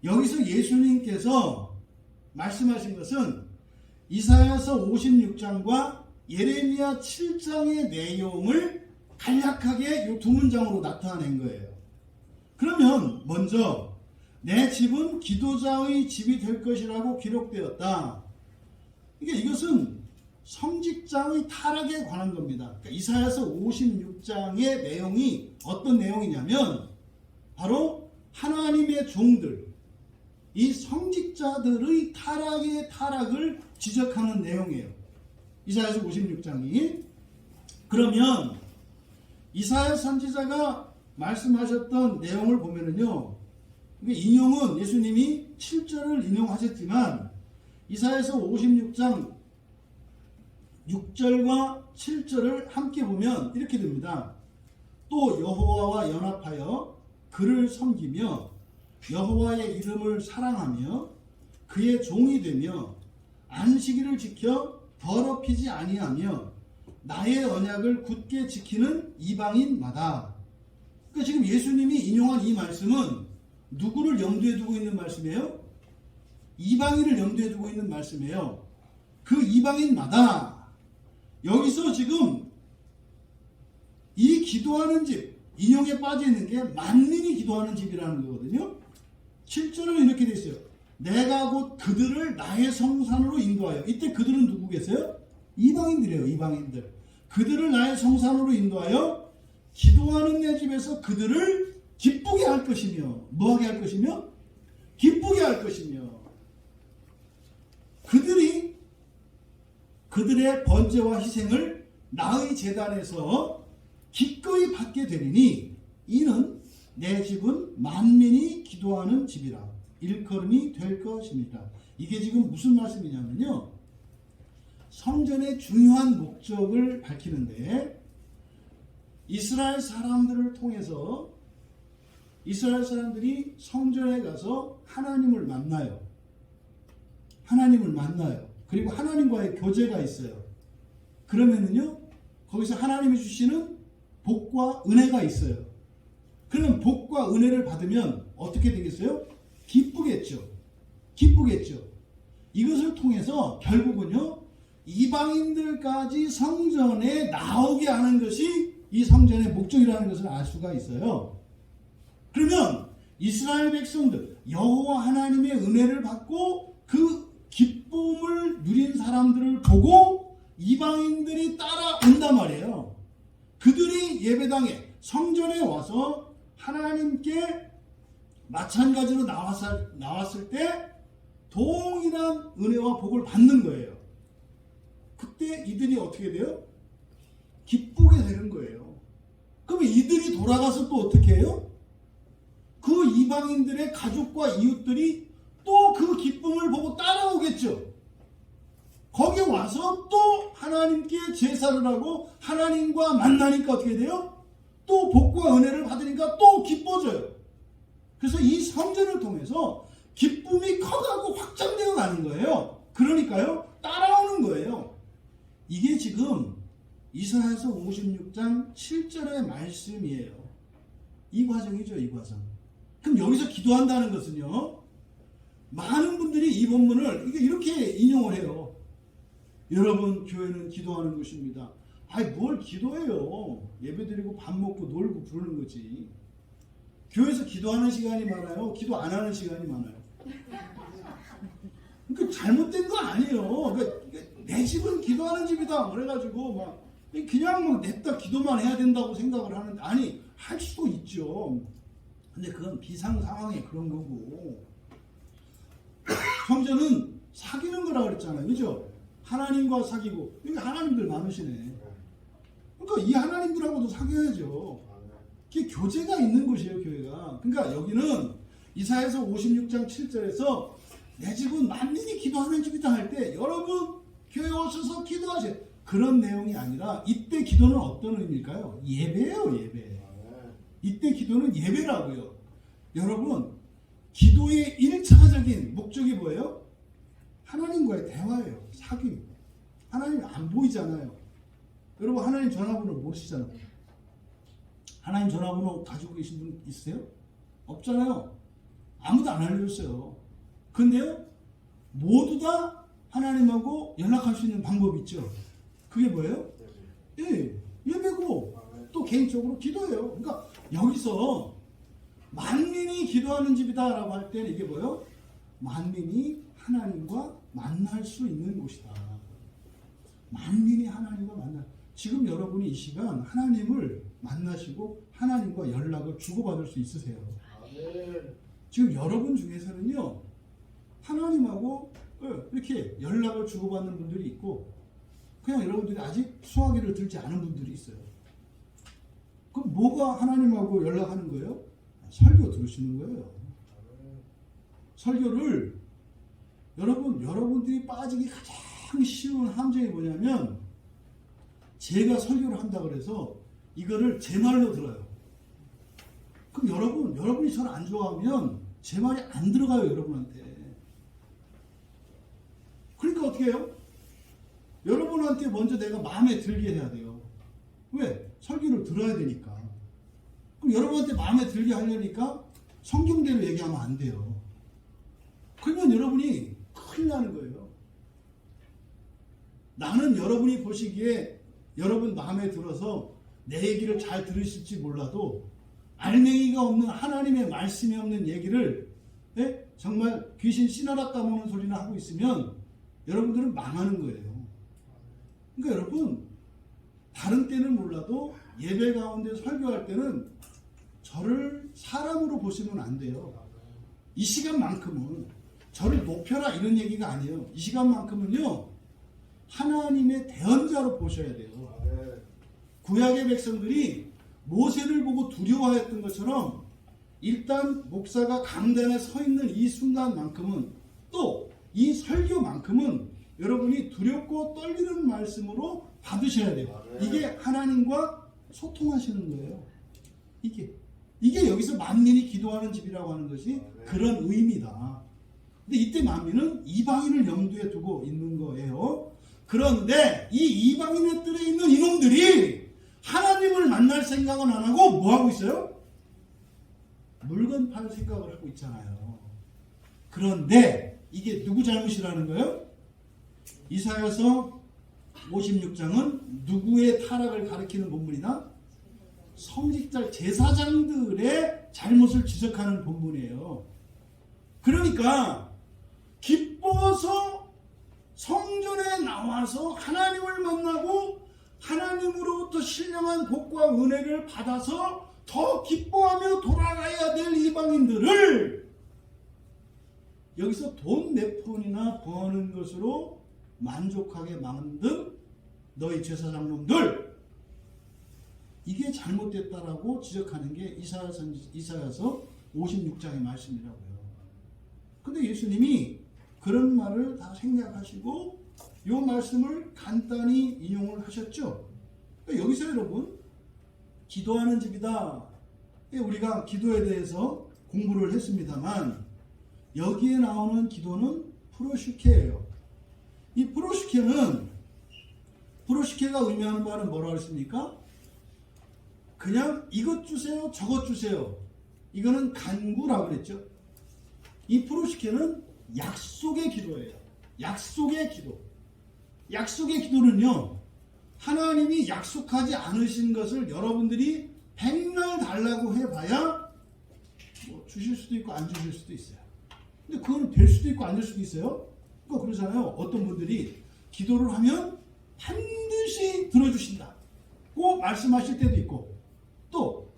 여기서 예수님께서 말씀하신 것은 이사야서 56장과 예레미야 7장의 내용을 간략하게 이 두 문장으로 나타낸 거예요. 그러면 먼저 내 집은 기도자의 집이 될 것이라고 기록되었다. 이것은 성직자의 타락에 관한 겁니다. 그러니까 이사야서 56장의 내용이 어떤 내용이냐면 바로 하나님의 종들, 이 성직자들의 타락을 지적하는 내용이에요. 이사야서 56장이. 그러면 이사야 선지자가 말씀하셨던 내용을 보면은요, 인용은 예수님이 7절을 인용하셨지만 이사야서 56장 6절과 7절을 함께 보면 이렇게 됩니다. 또 여호와와 연합하여 그를 섬기며 여호와의 이름을 사랑하며 그의 종이 되며 안식일을 지켜 더럽히지 아니하며 나의 언약을 굳게 지키는 이방인마다. 그러니까 지금 예수님이 인용한 이 말씀은 누구를 염두에 두고 있는 말씀이에요? 이방인을 염두에 두고 있는 말씀이에요. 그 이방인마다. 여기서 지금 이 기도하는 집, 인용에 빠져 있는 게 만민이 기도하는 집이라는 거거든요. 7절은 이렇게 돼 있어요. 내가 곧 그들을 나의 성산으로 인도하여. 이때 그들은 누구겠어요? 이방인들이에요. 이방인들. 그들을 나의 성산으로 인도하여 기도하는 내 집에서 그들을 기쁘게 할 것이며, 뭐하게 할 것이며? 기쁘게 할 것이며, 그들이 그들의 번제와 희생을 나의 제단에서 기꺼이 받게 되리니 이는 내 집은 만민이 기도하는 집이라 일컬음이 될 것입니다. 이게 지금 무슨 말씀이냐면요, 성전의 중요한 목적을 밝히는데, 이스라엘 사람들을 통해서 이스라엘 사람들이 성전에 가서 하나님을 만나요. 그리고 하나님과의 교제가 있어요. 그러면은요, 거기서 하나님이 주시는 복과 은혜가 있어요. 그러면 복과 은혜를 받으면 어떻게 되겠어요? 기쁘겠죠. 이것을 통해서 결국은요, 이방인들까지 성전에 나오게 하는 것이 이 성전의 목적이라는 것을 알 수가 있어요. 그러면 이스라엘 백성들, 여호와 하나님의 은혜를 받고 그 기쁨을 누린 사람들을 보고 이방인들이 따라온단 말이에요. 그들이 예배당에, 성전에 와서 하나님께 마찬가지로 나왔을 때 동일한 은혜와 복을 받는 거예요. 그때 이들이 어떻게 돼요? 기쁘게 되는 거예요. 그러면 이들이 돌아가서 또 어떻게 해요? 그 이방인들의 가족과 이웃들이 또 그 기쁨을 보고 따라오겠죠. 거기 와서 또 하나님께 제사를 하고 하나님과 만나니까 어떻게 돼요? 또 복과 은혜를 받으니까 또 기뻐져요. 그래서 이 성전을 통해서 기쁨이 커가고 확장되어 가는 거예요. 그러니까요, 따라오는 거예요. 이게 지금 이사야서 56장 7절의 말씀이에요. 이 과정이죠, 이 과정. 그럼 여기서 기도한다는 것은요, 많은 분들이 이 본문을 이렇게 인용을 해요. 여러분, 교회는 기도하는 것입니다. 아이, 뭘 기도해요? 예배드리고 밥 먹고 놀고 부르는 거지. 교회에서 기도하는 시간이 많아요? 기도 안 하는 시간이 많아요? 그러니까 잘못된 거 아니에요. 그러니까 내 집은 기도하는 집이다 그래가지고 그냥 냅다 기도만 해야 된다고 생각을 하는데, 아니, 할 수도 있죠. 근데 그건 비상 상황에 그런 거고, 성전은 사귀는 거라 그랬잖아요. 그죠? 하나님과 사귀고, 여기 하나님들 많으시네. 그러니까 이 하나님들하고도 사귀어야죠. 이게 교제가 있는 곳이에요, 교회가. 그러니까 여기는 이사야서 56장 7절에서 내 집은 만민이 기도하는 집이다 할 때 여러분 교회 오셔서 기도하세요. 그런 내용이 아니라 이때 기도는 어떤 의미일까요? 예배예요, 예배. 이때 기도는 예배라고요. 여러분, 기도의 1차적인 목적이 뭐예요? 하나님과의 대화예요. 사귐. 하나님이 안 보이잖아요. 여러분, 하나님 전화번호 모르시잖아요. 하나님 전화번호 가지고 계신 분 있으세요? 없잖아요. 아무도 안 알려줬어요. 근데요, 모두 다 하나님하고 연락할 수 있는 방법이 있죠. 그게 뭐예요? 예, 예배고 또 개인적으로 기도예요. 그러니까 여기서 만민이 기도하는 집이다라고 할 때는 이게 뭐예요? 만민이 하나님과 만날 수 있는 곳이다. 만민이 하나님과 만날. 지금 여러분이 이 시간 하나님을 만나시고 하나님과 연락을 주고받을 수 있으세요? 지금 여러분 중에서는요, 하나님하고 이렇게 연락을 주고받는 분들이 있고, 그냥 여러분들이 아직 수화기를 들지 않은 분들이 있어요. 그럼 뭐가 하나님하고 연락하는 거예요? 설교 들으시는 거예요. 설교를 여러분들이 빠지기 가장 쉬운 함정이 뭐냐면, 제가 설교를 한다 그래서 이거를 제 말로 들어요. 그럼 여러분이 저를 안 좋아하면 제 말이 안 들어가요, 여러분한테. 그러니까 어떻게 해요? 여러분한테 먼저 내가 마음에 들게 해야 돼요. 왜? 설교를 들어야 되니까. 그럼 여러분한테 마음에 들게 하려니까 성경대로 얘기하면 안 돼요. 그러면 여러분이 큰일 나는 거예요. 나는 여러분이 보시기에 여러분 마음에 들어서 내 얘기를 잘 들으실지 몰라도 알맹이가 없는 하나님의 말씀이 없는 얘기를 정말 귀신 씨나라 까먹는 소리나 하고 있으면 여러분들은 망하는 거예요. 그러니까 여러분, 다른 때는 몰라도 예배 가운데 설교할 때는 저를 사람으로 보시면 안 돼요. 이 시간만큼은 저를 높여라 이런 얘기가 아니에요. 이 시간만큼은요, 하나님의 대언자로 보셔야 돼요. 구약의 백성들이 모세를 보고 두려워했던 것처럼 일단 목사가 강단에 서 있는 이 순간만큼은, 또 이 설교만큼은 여러분이 두렵고 떨리는 말씀으로 받으셔야 돼요. 이게 하나님과 소통하시는 거예요. 이게 여기서 만민이 기도하는 집이라고 하는 것이 그런 의미다. 근데 이때 만민은 이방인을 염두에 두고 있는 거예요. 그런데 이 이방인의 뜰에 있는 이놈들이 하나님을 만날 생각은 안 하고 뭐 하고 있어요? 물건 팔 생각을 하고 있잖아요. 그런데 이게 누구 잘못이라는 거예요? 이사야서 56장은 누구의 타락을 가리키는 본문이나 성직자 제사장들의 잘못을 지적하는 본문이에요. 그러니까 기뻐서 성전에 나와서 하나님을 만나고 하나님으로부터 신령한 복과 은혜를 받아서 더 기뻐하며 돌아가야 될 이방인들을 여기서 돈 몇 푼이나 버는 것으로 만족하게 만든 너희 제사장놈들, 이게 잘못됐다라고 지적하는 게 이사야서 56장의 말씀이라고요. 근데 예수님이 그런 말을 다 생략하시고 이 말씀을 간단히 인용을 하셨죠. 그러니까 여기서 여러분, 기도하는 집이다. 우리가 기도에 대해서 공부를 했습니다만, 여기에 나오는 기도는 프로슈케예요. 이 프로슈케가 의미하는 바는 뭐라고 했습니까? 그냥 이것 주세요, 저것 주세요. 이거는 간구라고 그랬죠. 이 프로슈케는 약속의 기도예요. 약속의 기도. 약속의 기도는요, 하나님이 약속하지 않으신 것을 여러분들이 백날 달라고 해봐야 뭐 주실 수도 있고 안 주실 수도 있어요. 근데 그건 될 수도 있고 안 될 수도 있어요. 그러니까 그러잖아요. 어떤 분들이 기도를 하면 반드시 들어주신다 고 말씀하실 때도 있고, 또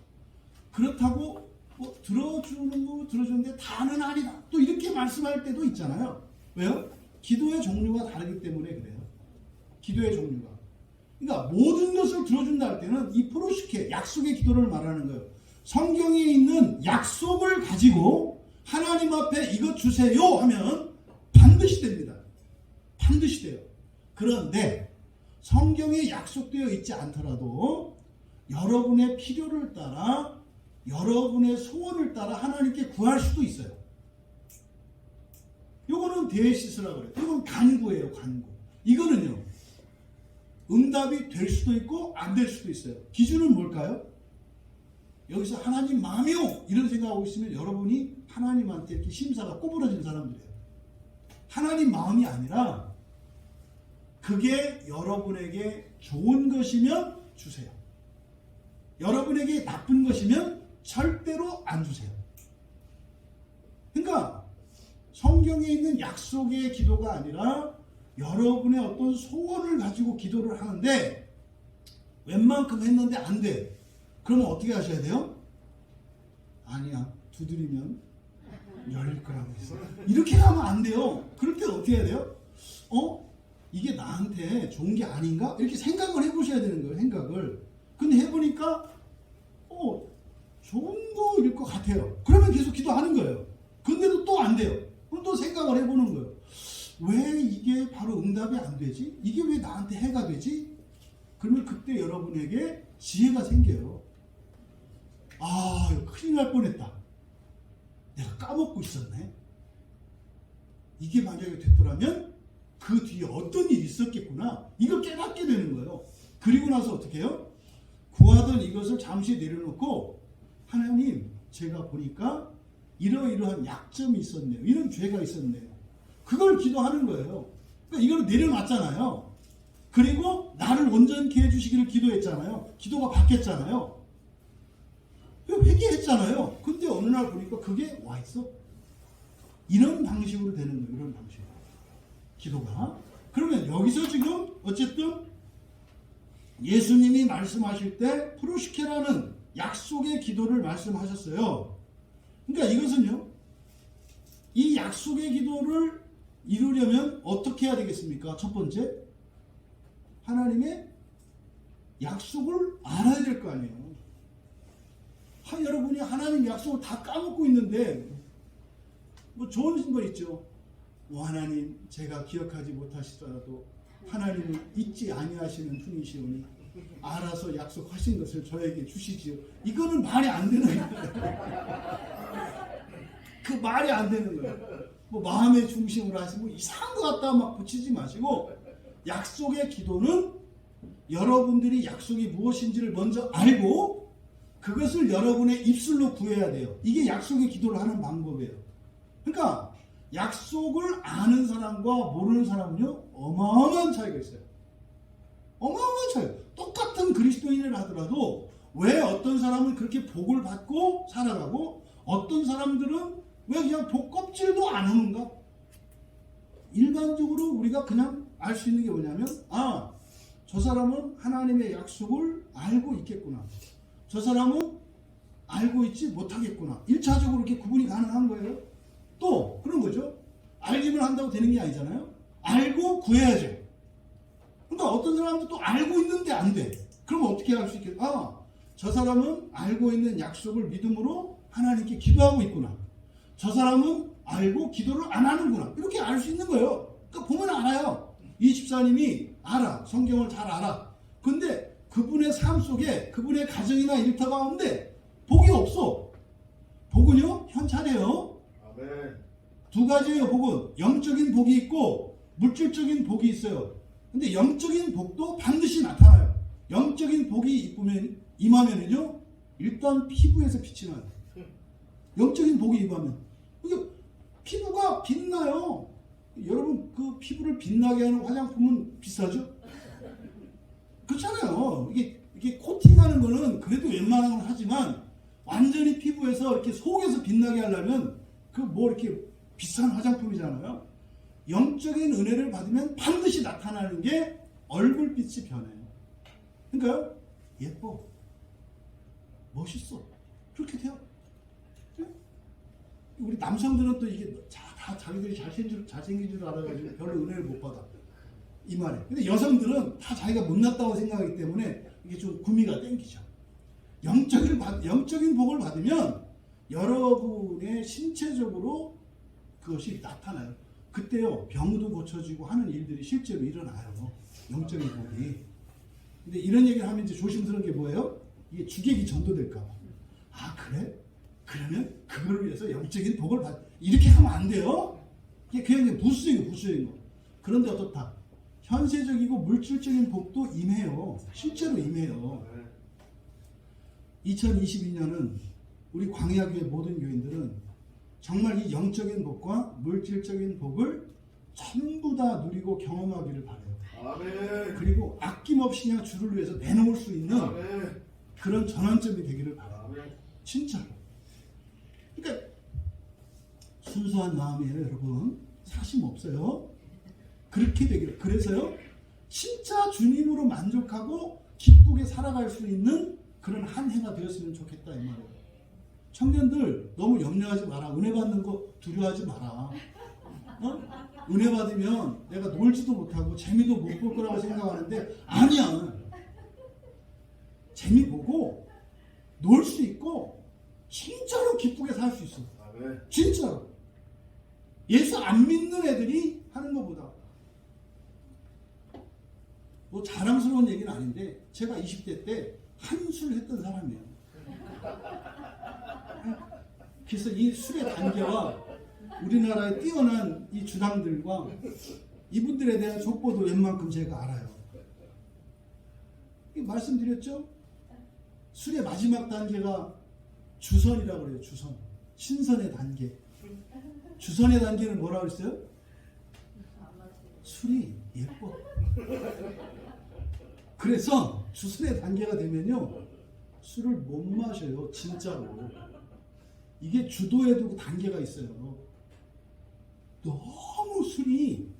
그렇다고 뭐 들어주는데 다는 아니다 또 이렇게 말씀할 때도 있잖아요. 왜요? 기도의 종류가 다르기 때문에 그래요. 기도의 종류가. 그러니까 모든 것을 들어준다 할 때는 이 프로시케, 약속의 기도를 말하는 거예요. 성경에 있는 약속을 가지고 하나님 앞에 이것 주세요 하면 반드시 됩니다. 반드시 돼요. 그런데 성경에 약속되어 있지 않더라도 여러분의 필요를 따라 여러분의 소원을 따라 하나님께 구할 수도 있어요. 이거는 데시스라고 그래요. 이건 간구예요. 간구. 이거는요, 응답이 될 수도 있고 안 될 수도 있어요. 기준은 뭘까요? 여기서 하나님 마음이요 이런 생각하고 있으면 여러분이 하나님한테 이렇게 심사가 꼬부러진 사람들이에요. 하나님 마음이 아니라 그게 여러분에게 좋은 것이면 주세요. 여러분에게 나쁜 것이면 절대로 안 주세요. 그러니까 성경에 있는 약속의 기도가 아니라 여러분의 어떤 소원을 가지고 기도를 하는데 웬만큼 했는데 안 돼. 그러면 어떻게 하셔야 돼요? 아니야, 두드리면 열릴 거라고 했어. 이렇게 하면 안 돼요. 그럴 때 어떻게 해야 돼요? 이게 나한테 좋은 게 아닌가? 이렇게 생각을 해보셔야 되는 거예요. 생각을. 근데 해보니까 좋은 거일 것 같아요. 그러면 계속 기도하는 거예요. 근데도 또 안 돼요. 그럼 또 생각을 해보는 거예요. 왜 이게 바로 응답이 안 되지? 이게 왜 나한테 해가 되지? 그러면 그때 여러분에게 지혜가 생겨요. 아, 큰일 날 뻔했다. 내가 까먹고 있었네. 이게 만약에 됐더라면 그 뒤에 어떤 일이 있었겠구나. 이걸 깨닫게 되는 거예요. 그리고 나서 어떻게 해요? 구하던 이것을 잠시 내려놓고 하나님, 제가 보니까 이러이러한 약점이 있었네요. 이런 죄가 있었네요. 그걸 기도하는 거예요. 그러니까 이걸 내려놨잖아요. 그리고 나를 온전케 해주시기를 기도했잖아요. 기도가 받겠잖아요. 회개했잖아요. 근데 어느 날 보니까 그게 와 있어. 이런 방식으로 되는 거예요. 이런 방식으로. 기도가. 그러면 여기서 지금 어쨌든 예수님이 말씀하실 때 프로시케라는 약속의 기도를 말씀하셨어요. 그러니까 이것은요, 이 약속의 기도를 이루려면 어떻게 해야 되겠습니까? 첫 번째, 하나님의 약속을 알아야 될 거 아니에요. 여러분이 하나님 약속을 다 까먹고 있는데 뭐 좋은 거 있죠. 하나님, 제가 기억하지 못하시더라도 하나님은 잊지 아니하시는 분이시오니 알아서 약속하신 것을 저에게 주시지요. 이거는 말이 안 되는 거예요. 그 말이 안 되는 거예요. 뭐 마음의 중심으로 하시고 이상한 거 갖다 막 붙이지 마시고, 약속의 기도는 여러분들이 약속이 무엇인지를 먼저 알고 그것을 여러분의 입술로 구해야 돼요. 이게 약속의 기도를 하는 방법이에요. 그러니까 약속을 아는 사람과 모르는 사람은요, 어마어마한 차이가 있어요. 어마어마한 차이. 똑같은 그리스도인을 하더라도 왜 어떤 사람은 그렇게 복을 받고 살아가고 어떤 사람들은 왜 그냥 복 껍질도 안 오는가? 일반적으로 우리가 그냥 알 수 있는 게 뭐냐면, 저 사람은 하나님의 약속을 알고 있겠구나. 저 사람은 알고 있지 못하겠구나. 1차적으로 이렇게 구분이 가능한 거예요. 또 그런 거죠. 알기만 한다고 되는 게 아니잖아요. 알고 구해야죠. 그러니까 어떤 사람도 또 알고 있는데 안 돼. 그럼 어떻게 할 수 있겠다? 저 사람은 알고 있는 약속을 믿음으로 하나님께 기도하고 있구나. 저 사람은 알고 기도를 안 하는구나. 이렇게 알 수 있는 거예요. 그러니까 보면 알아요. 이 집사님이 알아. 성경을 잘 알아. 근데 그분의 삶 속에, 그분의 가정이나 일터 가운데 복이 없어. 복은요, 현찰이에요. 아멘. 두 가지예요. 복은 영적인 복이 있고 물질적인 복이 있어요. 근데 영적인 복도 반드시 나타나요. 영적인 복이 임하면은요, 일단 피부에서 빛이 나요. 영적인 복이 임하면. 그러니까 피부가 빛나요. 여러분, 그 피부를 빛나게 하는 화장품은 비싸죠? 그렇잖아요. 이게 코팅하는 거는 그래도 웬만한 건 하지만 완전히 피부에서 이렇게 속에서 빛나게 하려면 그 뭐 이렇게 비싼 화장품이잖아요. 영적인 은혜를 받으면 반드시 나타나는 게 얼굴빛이 변해요. 그러니까 예뻐, 멋있어, 그렇게 돼요. 우리 남성들은 또 이게 다 자기들이 잘생긴 줄 알아가지고 별로 은혜를 못 받아. 이 말에. 근데 여성들은 다 자기가 못났다고 생각하기 때문에 이게 좀 구미가 땡기죠. 영적인 복을 받으면 여러분의 신체적으로 그것이 나타나요. 그때요, 병도 고쳐지고 하는 일들이 실제로 일어나요. 영적인 복이. 근데 이런 얘기를 하면 이제 조심스러운 게 뭐예요? 이게 주객이 전도될까봐. 아, 그래? 그러면 그걸 위해서 영적인 복을 이렇게 하면 안 돼요? 이게 그냥 부수적인 거. 그런데 어떻다? 현세적이고 물질적인 복도 임해요. 실제로 임해요. 2022년은 우리 광야교회 모든 교인들은 정말 이 영적인 복과 물질적인 복을 전부 다 누리고 경험하기를 바라요. 아멘. 그리고 아낌없이 그냥 주를 위해서 내놓을 수 있는 아멘. 그런 전환점이 되기를 바라요. 아멘. 진짜로. 그러니까 순수한 마음이에요, 여러분. 사심 없어요. 그렇게 되기를. 그래서요, 진짜 주님으로 만족하고 기쁘게 살아갈 수 있는 그런 한 해가 되었으면 좋겠다 이 말이에요. 청년들 너무 염려하지 마라. 은혜 받는 거 두려워하지 마라. 은혜 받으면 내가 놀지도 못하고 재미도 못 볼 거라고 생각하는데 아니야. 재미 보고 놀 수 있고 진짜로 기쁘게 살 수 있어. 진짜로. 예수 안 믿는 애들이 하는 것보다. 뭐 자랑스러운 얘기는 아닌데 제가 20대 때 한술 했던 사람이에요. 그래서 이 술의 단계와 우리나라의 뛰어난 이 주당들과 이분들에 대한 족보도 웬만큼 제가 알아요. 말씀드렸죠? 술의 마지막 단계가 주선이라고 그래요. 주선. 신선의 단계. 주선의 단계는 뭐라고 했어요? 술이 예뻐. 그래서 주선의 단계가 되면요, 술을 못 마셔요. 진짜로. 이게 주도에도 단계가 있어요. 너무 술이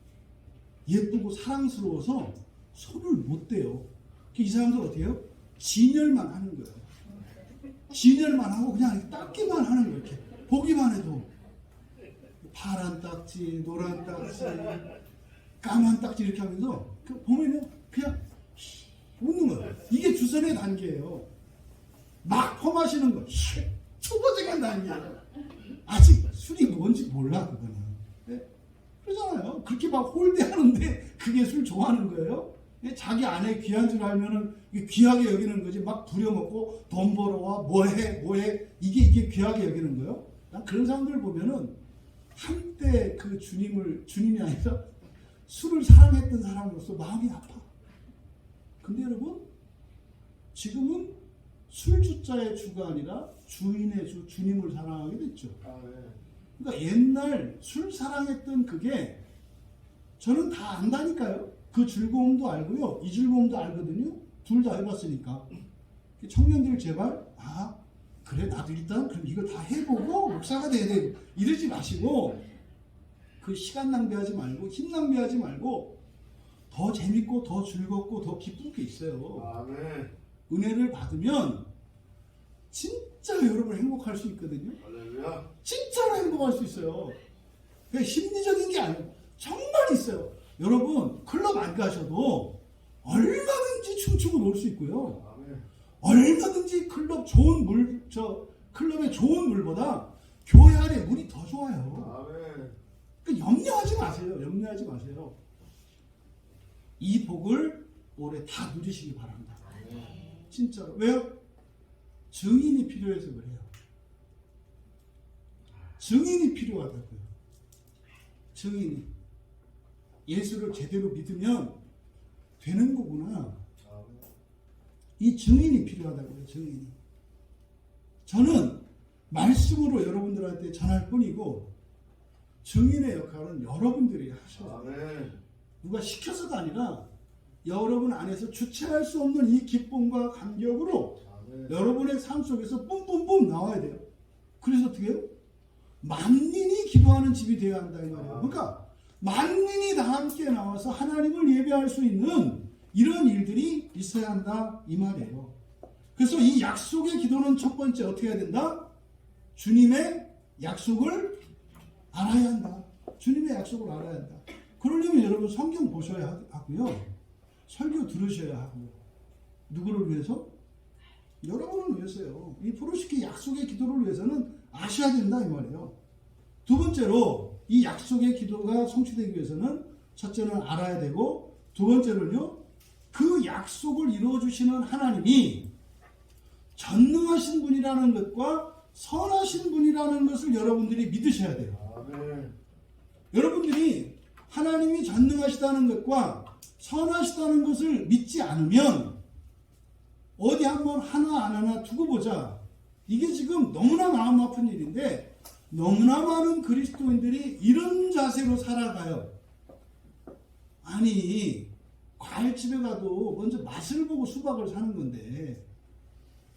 예쁘고 사랑스러워서 손을 못 대요. 이 사람들 어떻게 해요? 진열만 하는 거예요. 진열만 하고 그냥 닦기만 하는 거예요. 이렇게 보기만 해도 파란 딱지, 노란 딱지, 까만 딱지 이렇게 하면서 보면은 그냥 웃는 거예요. 이게 주선의 단계예요. 막 퍼마시는 거 초보적인 단계예요. 아직 술이 뭔지 몰라 그거는. 네? 그러잖아요. 그렇게 막 홀대하는데 그게 술 좋아하는 거예요. 자기 아내 귀한 줄 알면은 귀하게 여기는 거지. 막 부려먹고 돈 벌어와 뭐해 이게 귀하게 여기는 거예요. 난 그런 사람들 보면은 한때 그 주님이 아니라 술을 사랑했던 사람으로서 마음이 아파. 근데 여러분, 지금은 술주자의 주가 아니라 주인의 주, 주님을 사랑하게 됐죠. 그러니까 옛날 술 사랑했던 그게 저는 다 안다니까요. 그 즐거움도 알고요. 이 즐거움도 알거든요. 둘 다 해봤으니까. 청년들 제발, 그래, 나도 일단 그럼 이거 다 해보고 목사가 돼야 돼. 이러지 마시고, 그 시간 낭비하지 말고, 힘 낭비하지 말고, 더 재밌고, 더 즐겁고, 더 기쁜 게 있어요. 아멘. 은혜를 받으면, 진짜 여러분 행복할 수 있거든요. 할렐루야. 진짜로 행복할 수 있어요. 그게 심리적인 게 아니고, 정말 있어요. 여러분, 클럽 안 가셔도, 얼마든지 춤추고 놀 수 있고요. 아멘. 얼마든지 클럽의 좋은 물보다 교회 안에 물이 더 좋아요. 아멘. 그러니까 염려하지 마세요. 이 복을 올해 다 누리시기 바랍니다. 아멘. 진짜로. 왜요? 증인이 필요해서 그래요. 증인이 필요하다고요. 증인이. 예수를 제대로 믿으면 되는 거구나. 이 증인이 필요하다고요. 증인이. 저는 말씀으로 여러분들한테 전할 뿐이고 증인의 역할은 여러분들이 하셔야 돼요. 누가 시켜서가 아니라 여러분 안에서 주체할 수 없는 이 기쁨과 감격으로 여러분의 삶 속에서 뿜뿜뿜 나와야 돼요. 그래서 어떻게 해요? 만민이 기도하는 집이 되어야 한다 이 말이에요. 그러니까 만민이 다 함께 나와서 하나님을 예배할 수 있는 이런 일들이 있어야 한다 이 말이에요. 그래서 이 약속의 기도는 첫 번째 어떻게 해야 된다? 주님의 약속을 알아야 한다. 주님의 약속을 알아야 한다. 그러려면 여러분 성경 보셔야 하고요. 설교 들으셔야 하고. 누구를 위해서? 여러분을 위해서요. 이 프로시키 약속의 기도를 위해서는 아셔야 된다 이 말이에요. 두 번째로 이 약속의 기도가 성취되기 위해서는 첫째는 알아야 되고, 두 번째는요, 그 약속을 이루어주시는 하나님이 전능하신 분이라는 것과 선하신 분이라는 것을 여러분들이 믿으셔야 돼요. 아멘. 여러분들이 하나님이 전능하시다는 것과 선하시다는 것을 믿지 않으면 어디 한번 하나 안 하나 두고 보자. 이게 지금 너무나 마음 아픈 일인데 너무나 많은 그리스도인들이 이런 자세로 살아가요. 아니, 과일집에 가도 먼저 맛을 보고 수박을 사는 건데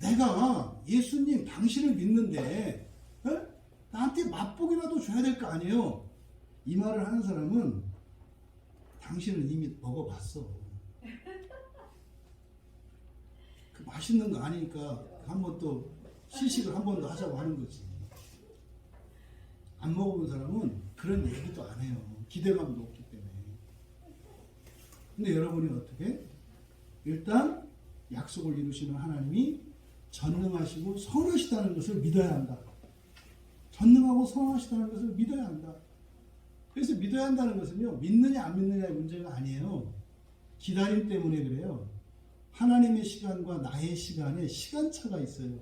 내가 예수님 당신을 믿는데 나한테 맛보기라도 줘야 될 거 아니에요. 이 말을 하는 사람은 당신은 이미 먹어봤어. 그 맛있는 거 아니니까 한번 또 시식을 한 번 더 하자고 하는 거지. 안 먹어본 사람은 그런 얘기도 안 해요. 기대감도 없기 때문에. 근데 여러분이 어떻게? 일단 약속을 이루시는 하나님이 전능하시고 선하시다는 것을 믿어야 한다. 전능하고 선하시다는 것을 믿어야 한다. 그래서 믿어야 한다는 것은요, 믿느냐 안 믿느냐의 문제가 아니에요. 기다림 때문에 그래요. 하나님의 시간과 나의 시간에 시간차가 있어요.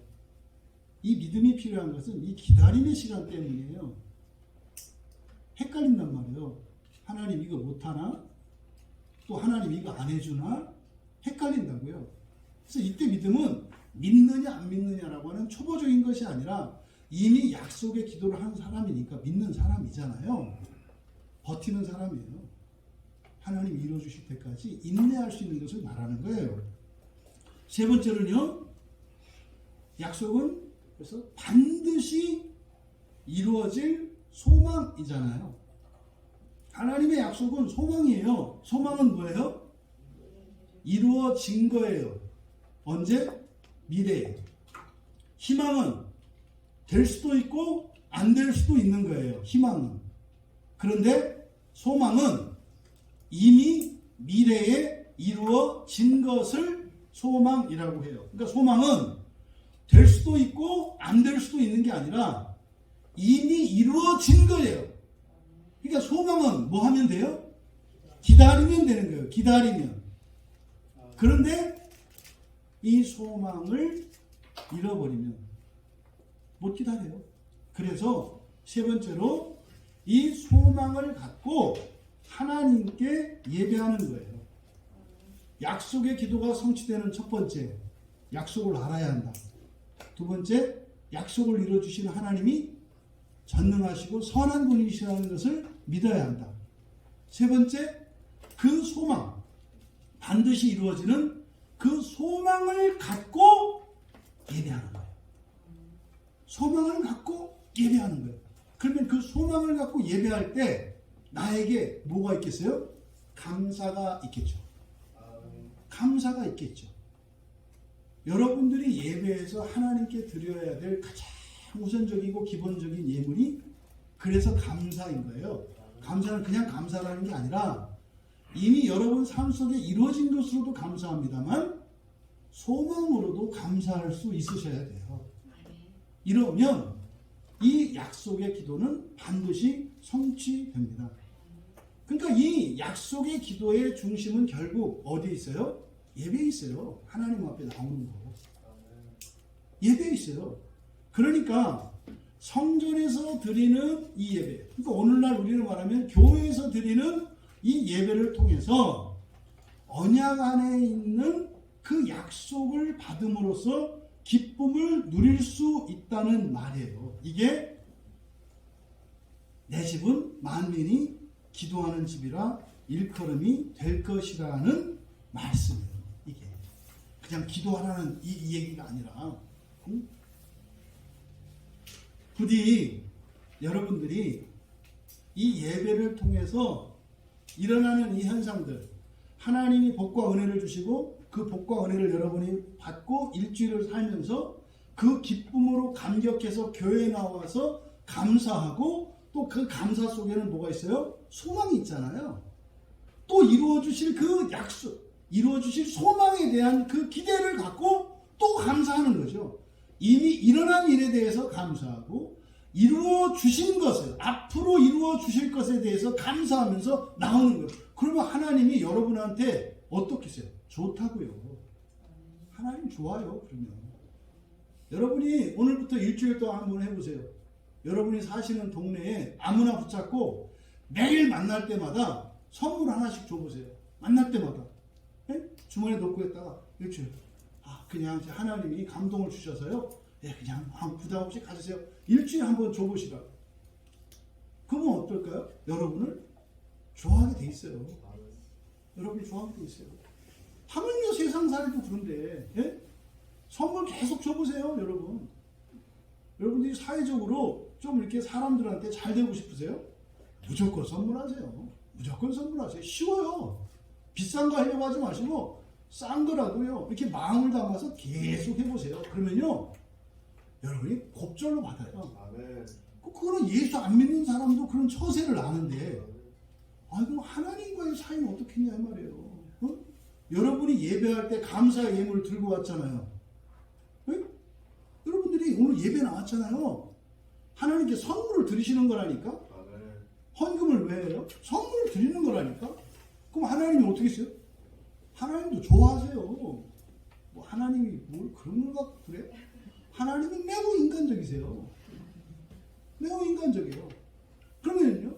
이 믿음이 필요한 것은 이 기다림의 시간 때문이에요. 헷갈린단 말이에요. 하나님 이거 못하나? 또 하나님 이거 안 해주나? 헷갈린다고요. 그래서 이때 믿음은 믿느냐 안 믿느냐라고 하는 초보적인 것이 아니라 이미 약속의 기도를 한 사람이니까 믿는 사람이잖아요. 버티는 사람이에요. 하나님 이루어주실 때까지 인내할 수 있는 것을 말하는 거예요. 세 번째는요, 약속은 그래서 반드시 이루어질 소망이잖아요. 하나님의 약속은 소망이에요. 소망은 뭐예요? 이루어진 거예요. 언제? 미래에. 희망은 될 수도 있고 안 될 수도 있는 거예요. 희망은. 그런데 소망은 이미 미래에 이루어진 것을 소망이라고 해요. 그러니까 소망은 될 수도 있고 안 될 수도 있는 게 아니라 이미 이루어진 거예요. 그러니까 소망은 뭐 하면 돼요? 기다리면 되는 거예요. 기다리면. 그런데 이 소망을 잃어버리면 못 기다려요. 그래서 세 번째로 이 소망을 갖고 하나님께 예배하는 거예요. 약속의 기도가 성취되는 첫 번째, 약속을 알아야 한다. 두 번째, 약속을 이루어주시는 하나님이 전능하시고 선한 분이시라는 것을 믿어야 한다. 세 번째, 그 소망, 반드시 이루어지는 그 소망을 갖고 예배하는 거예요. 소망을 갖고 예배하는 거예요. 그러면 그 소망을 갖고 예배할 때 나에게 뭐가 있겠어요? 감사가 있겠죠. 감사가 있겠죠. 여러분들이 예배에서 하나님께 드려야 될 가장 우선적이고 기본적인 예물이 그래서 감사인 거예요. 감사는 그냥 감사라는 게 아니라 이미 여러분 삶 속에 이루어진 것으로도 감사합니다만 소망으로도 감사할 수 있으셔야 돼요. 이러면 이 약속의 기도는 반드시 성취됩니다. 그러니까 이 약속의 기도의 중심은 결국 어디에 있어요? 예배에 있어요. 하나님 앞에 나오는 거. 예배에 있어요. 그러니까 성전에서 드리는 이 예배, 그러니까 오늘날 우리는 말하면 교회에서 드리는 이 예배를 통해서 언약 안에 있는 그 약속을 받음으로써 기쁨을 누릴 수 있다는 말이에요. 이게 내 집은 만민이 기도하는 집이라 일컬음이 될 것이라는 말씀이에요. 이게 그냥 기도하라는 이 얘기가 아니라 부디 여러분들이 이 예배를 통해서 일어나는 이 현상들, 하나님이 복과 은혜를 주시고 그 복과 은혜를 여러분이 받고 일주일을 살면서 그 기쁨으로 감격해서 교회에 나와서 감사하고 또 그 감사 속에는 뭐가 있어요? 소망이 있잖아요. 또 이루어주실 그 약속, 이루어주실 소망에 대한 그 기대를 갖고 또 감사하는 거죠. 이미 일어난 일에 대해서 감사하고 이루어 주신 것을 앞으로 이루어 주실 것에 대해서 감사하면서 나오는 거예요. 그러면 하나님이 여러분한테 어떻게 해요? 좋다고요. 하나님 좋아요. 그러면 여러분이 오늘부터 일주일 동안 한번 해보세요. 여러분이 사시는 동네에 아무나 붙잡고 매일 만날 때마다 선물 하나씩 줘보세요. 만날 때마다. 네? 주머니에 넣고 했다가 일주일. 그냥 하나님이 감동을 주셔서요. 그냥 아무 부담 없이 가지세요. 일주일에 한번 줘보시라. 그러면 어떨까요? 여러분을 좋아하게 돼 있어요. 여러분이 좋아하게 돼 있어요. 하물며 세상살이도 그런데 예? 선물 계속 줘보세요. 여러분. 여러분들이 사회적으로 좀 이렇게 사람들한테 잘 되고 싶으세요? 무조건 선물하세요. 무조건 선물하세요. 쉬워요. 비싼 거 하려고 하지 마시고 싼 거라도요. 이렇게 마음을 담아서 계속 해보세요. 그러면요. 여러분이 곱절로 받아요. 그거는 예수 안 믿는 사람도 그런 처세를 아는데 그럼 하나님과의 사이는 어떻겠냐 말이에요. 어? 여러분이 예배할 때 감사의 예물을 들고 왔잖아요. 네? 여러분들이 오늘 예배 나왔잖아요. 하나님께 선물을 드리시는 거라니까. 헌금을 왜 해요? 선물을 드리는 거라니까. 그럼 하나님이 어떻게 했어요? 하나님도 좋아하세요. 뭐 하나님이 뭘 그런 걸 갖고 그래? 하나님은 매우 인간적이세요. 매우 인간적이에요. 그러면요,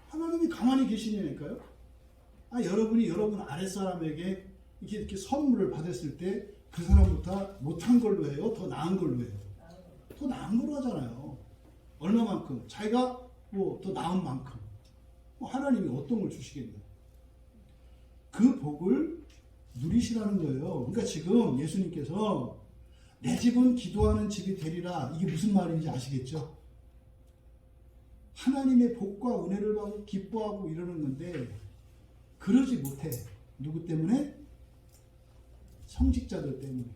하나님이 가만히 계시냐니까요. 여러분이 여러분 아랫사람에게 이렇게 선물을 받았을 때 그 사람보다 못한 걸로 해요? 더 나은 걸로 해요? 더 나은 걸로 하잖아요. 얼마만큼? 자기가 뭐 더 나은 만큼. 하나님이 어떤 걸 주시겠냐? 그 복을 누리시라는 거예요. 그러니까 지금 예수님께서 내 집은 기도하는 집이 되리라. 이게 무슨 말인지 아시겠죠? 하나님의 복과 은혜를 받고 기뻐하고 이러는 건데 그러지 못해. 누구 때문에? 성직자들 때문에.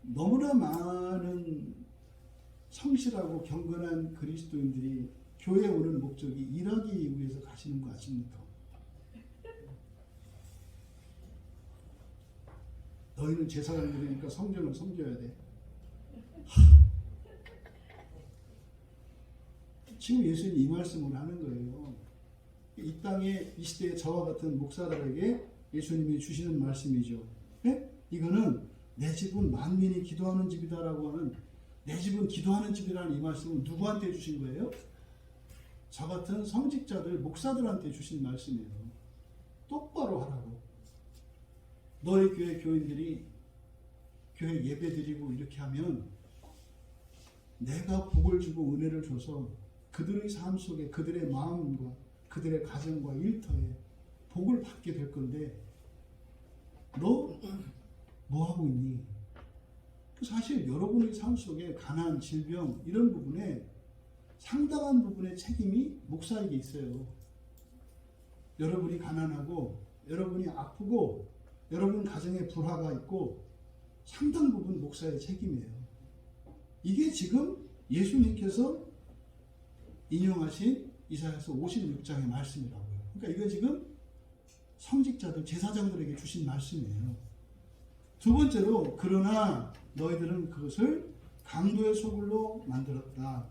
너무나 많은 성실하고 경건한 그리스도인들이 교회에 오는 목적이 일하기 위해서 가시는 거 아십니까? 너희는 제사장을 들으니까 성전을 섬겨야 돼. 지금 예수님이 이 말씀을 하는 거예요. 이 땅에 이 시대에 저와 같은 목사들에게 예수님이 주시는 말씀이죠. 네? 이거는 내 집은 만민이 기도하는 집이다라고 하는 내 집은 기도하는 집이라는 이 말씀은 누구한테 주신 거예요? 저 같은 성직자들, 목사들한테 주신 말씀이에요. 똑바로 하라고. 너희 교회 교인들이 교회 예배 드리고 이렇게 하면 내가 복을 주고 은혜를 줘서 그들의 삶 속에 그들의 마음과 그들의 가정과 일터에 복을 받게 될 건데 너 뭐 하고 있니? 사실 여러분의 삶 속에 가난, 질병 이런 부분에 상당한 부분의 책임이 목사에게 있어요. 여러분이 가난하고 여러분이 아프고 여러분 가정에 불화가 있고 상당 부분 목사의 책임이에요. 이게 지금 예수님께서 인용하신 이사야서 56장의 말씀이라고요. 그러니까 이거 지금 성직자들, 제사장들에게 주신 말씀이에요. 두 번째로 그러나 너희들은 그것을 강도의 소굴로 만들었다.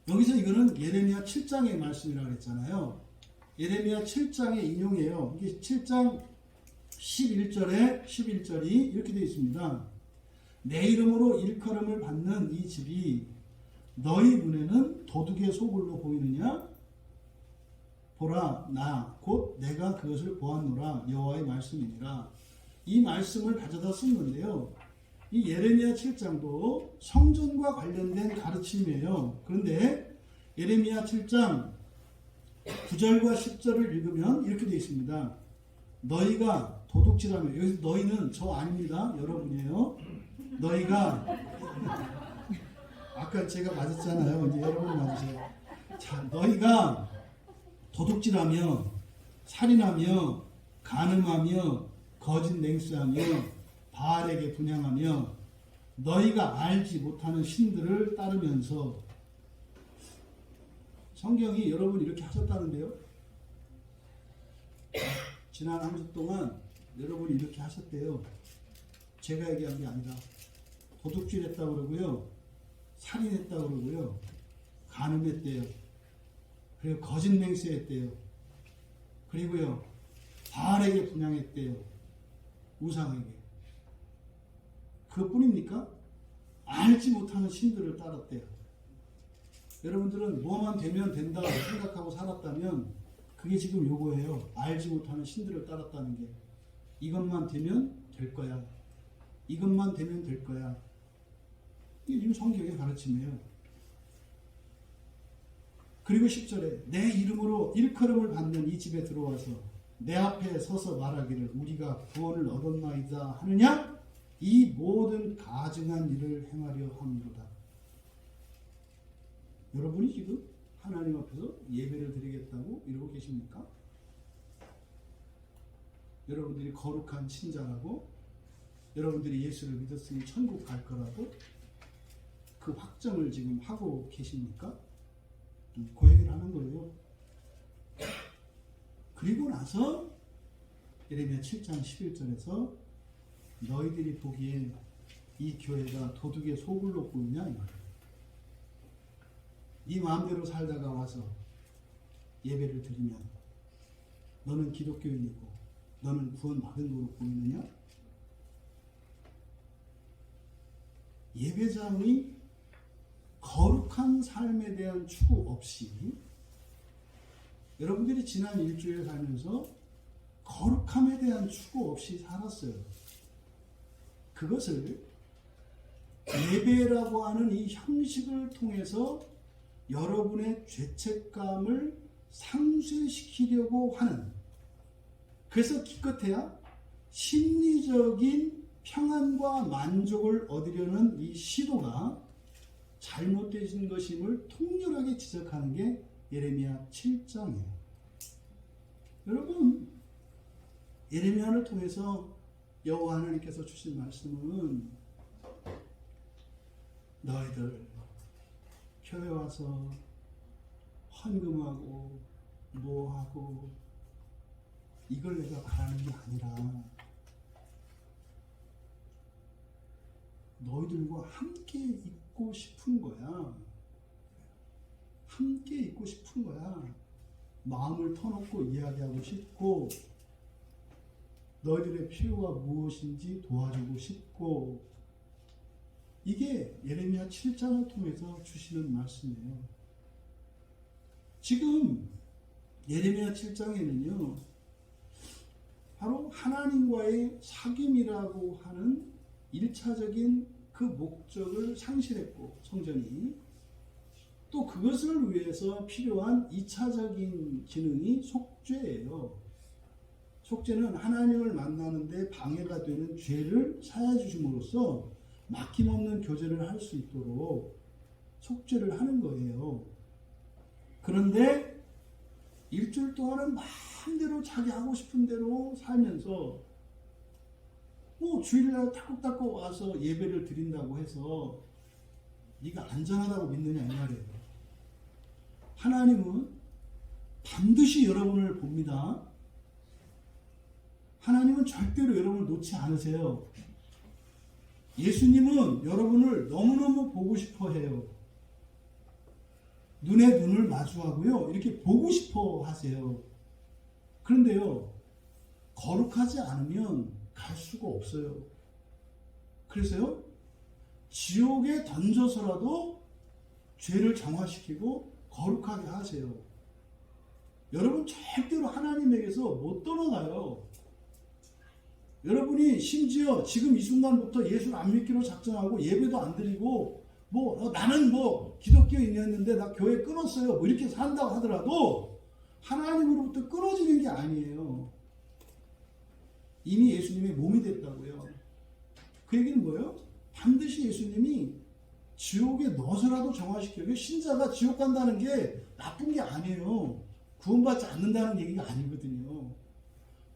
여기서 이거는 예레미야 7장의 말씀이라고 했잖아요. 예레미야 7장의 인용이에요. 이게 7장 11절이 이렇게 되어 있습니다. 내 이름으로 일컬음을 받는 이 집이 너희 눈에는 도둑의 소굴로 보이느냐? 보라, 나 곧 내가 그것을 보았노라. 여호와의 말씀이니라. 이 말씀을 가져다 썼는데요. 이 예레미야 7장도 성전과 관련된 가르침이에요. 그런데 예레미야 7장 9절과 10절을 읽으면 이렇게 되어 있습니다. 너희가 도둑질하며, 여기서 너희는 저 아닙니다. 여러분이에요. 너희가 아까 제가 맞았잖아요. 이제 여러분 맞으세요. 자, 너희가 도둑질하며 살인하며 간음하며 거짓 맹세하며 바알에게 분향하며 너희가 알지 못하는 신들을 따르면서. 성경이 여러분 이렇게 하셨다는데요. 지난 한 주 동안 여러분이 이렇게 하셨대요. 제가 얘기한 게 아니라 도둑질했다고 그러고요, 살인했다고 그러고요, 간음했대요. 그리고 거짓 맹세했대요. 그리고요, 바알에게 분향했대요. 우상에게. 그것뿐입니까? 알지 못하는 신들을 따랐대요. 여러분들은 뭐만 되면 된다 생각하고 살았다면 그게 지금 요거예요. 알지 못하는 신들을 따랐다는 게. 이것만 되면 될 거야. 이것만 되면 될 거야. 이게 지금 성경의 가르침이에요. 그리고 10절에 내 이름으로 일컬음을 받는 이 집에 들어와서 내 앞에 서서 말하기를 우리가 구원을 얻었나이다 하느냐? 이 모든 가증한 일을 행하려 함이로다. 여러분이 지금 하나님 앞에서 예배를 드리겠다고 이러고 계십니까? 여러분들이 거룩한 신자라고, 여러분들이 예수를 믿었으니 천국 갈 거라고 그 확정을 지금 하고 계십니까? 그 얘기를 하는 거예요. 그리고 나서 예레미야 7장 11절에서 너희들이 보기에 이 교회가 도둑의 소굴로 보이냐 이 말이에요. 네 마음대로 살다가 와서 예배를 드리면 너는 기독교인이고 너는 구원받은 거로 보이느냐? 예배자의 거룩한 삶에 대한 추구 없이 여러분들이 지난 일주일 살면서 거룩함에 대한 추구 없이 살았어요. 그것을 예배라고 하는 이 형식을 통해서 여러분의 죄책감을 상쇄시키려고 하는, 그래서 기껏해야 심리적인 평안과 만족을 얻으려는 이 시도가 잘못되신 것임을 통렬하게 지적하는 게 예레미야 7장이에요. 여러분, 예레미야를 통해서 여호와 하나님께서 주신 말씀은 너희들 교회 와서 헌금하고 뭐하고 이걸 내가 바라는 게 아니라 너희들과 함께 있고 싶은 거야. 함께 있고 싶은 거야. 마음을 터놓고 이야기하고 싶고 너희들의 필요가 무엇인지 도와주고 싶고, 이게 예레미야 7장을 통해서 주시는 말씀이에요. 지금 예레미야 7장에는요 바로 하나님과의 사귐이라고 하는 1차적인 그 목적을 상실했고, 성전이 또 그것을 위해서 필요한 2차적인 기능이 속죄예요. 속죄는 하나님을 만나는데 방해가 되는 죄를 사해 주심으로써 막힘없는 교제를 할 수 있도록 속죄를 하는 거예요. 그런데 일주일 동안은 마음대로 자기 하고 싶은 대로 살면서 뭐 주일날 타국닦고 와서 예배를 드린다고 해서 네가 안전하다고 믿느냐 이 말이에요. 하나님은 반드시 여러분을 봅니다. 하나님은 절대로 여러분을 놓지 않으세요. 예수님은 여러분을 너무너무 보고 싶어 해요. 눈에 눈을 마주하고요, 이렇게 보고 싶어 하세요. 그런데요, 거룩하지 않으면 갈 수가 없어요. 그래서요, 지옥에 던져서라도 죄를 정화시키고 거룩하게 하세요. 여러분 절대로 하나님에게서 못 떠나가요. 여러분이 심지어 지금 이 순간부터 예수를 안 믿기로 작정하고 예배도 안 드리고 나는 기독교인이었는데 나 교회 끊었어요 뭐 이렇게 산다고 하더라도 하나님으로부터 끊어지는 게 아니에요. 이미 예수님의 몸이 됐다고요. 그 얘기는 뭐예요? 반드시 예수님이 지옥에 넣어서라도 정화시켜요. 신자가 지옥 간다는 게 나쁜 게 아니에요. 구원받지 않는다는 얘기가 아니거든요.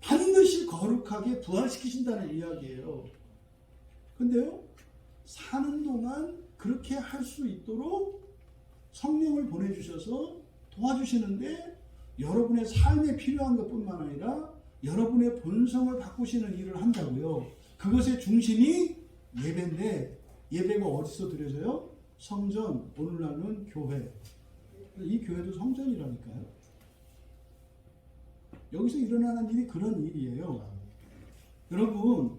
반드시 거룩하게 부활시키신다는 이야기예요. 근데요, 사는 동안 그렇게 할 수 있도록 성령을 보내주셔서 도와주시는데, 여러분의 삶에 필요한 것뿐만 아니라 여러분의 본성을 바꾸시는 일을 한다고요. 그것의 중심이 예배인데 예배가 어디서 드려져요? 성전, 오늘날은 교회. 이 교회도 성전이라니까요. 여기서 일어나는 일이 그런 일이에요. 여러분,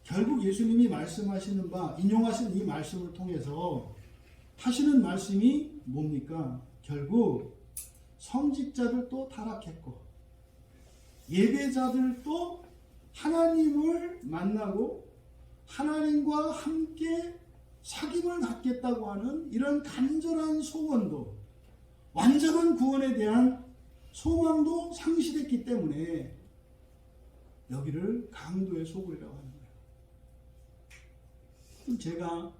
결국 예수님이 말씀하시는 바, 인용하신 이 말씀을 통해서 하시는 말씀이 뭡니까? 결국 성직자들도 타락했고 예배자들도 하나님을 만나고 하나님과 함께 사귐을 갖겠다고 하는 이런 간절한 소원도, 완전한 구원에 대한 소망도 상실했기 때문에 여기를 강도의 소굴이라고 하는 거예요. 제가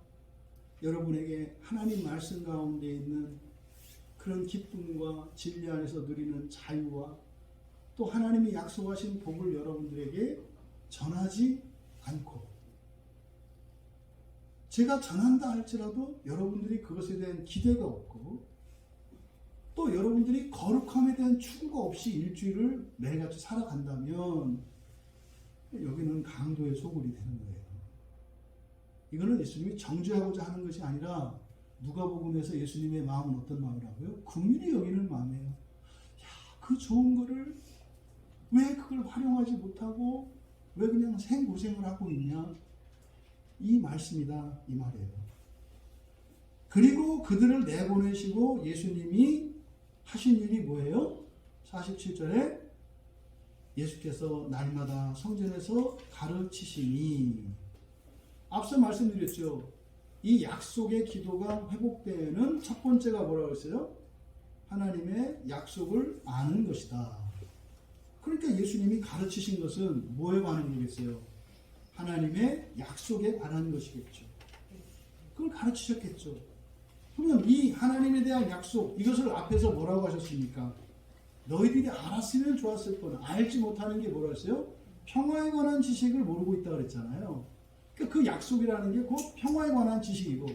여러분에게 하나님 말씀 가운데 있는 그런 기쁨과 진리 안에서 누리는 자유와 또 하나님이 약속하신 복을 여러분들에게 전하지 않고, 제가 전한다 할지라도 여러분들이 그것에 대한 기대가 없고 또 여러분들이 거룩함에 대한 추구가 없이 일주일을 매일같이 살아간다면 여기는 강도의 소굴이 되는 거예요. 이거는 예수님이 정죄하고자 하는 것이 아니라 누가복음에서 예수님의 마음은 어떤 마음이라고요? 긍휼히 여기는 마음이에요. 야, 그 좋은 거를 왜 그걸 활용하지 못하고 왜 그냥 생고생을 하고 있냐? 이 말씀이다, 이 말이에요. 그리고 그들을 내보내시고 예수님이 하신 일이 뭐예요? 47절에 예수께서 날마다 성전에서 가르치시니, 앞서 말씀드렸죠. 이 약속의 기도가 회복되는 첫 번째가 뭐라고 했어요? 하나님의 약속을 아는 것이다. 그러니까 예수님이 가르치신 것은 뭐에 관한 거겠어요? 하나님의 약속에 관한 것이겠죠. 그걸 가르치셨겠죠. 그러면 이 하나님에 대한 약속, 이것을 앞에서 뭐라고 하셨습니까? 너희들이 알았으면 좋았을 뻔. 알지 못하는 게 뭐라 했어요? 평화에 관한 지식을 모르고 있다고 그랬잖아요. 그러니까 그 약속이라는 게 곧 평화에 관한 지식이고,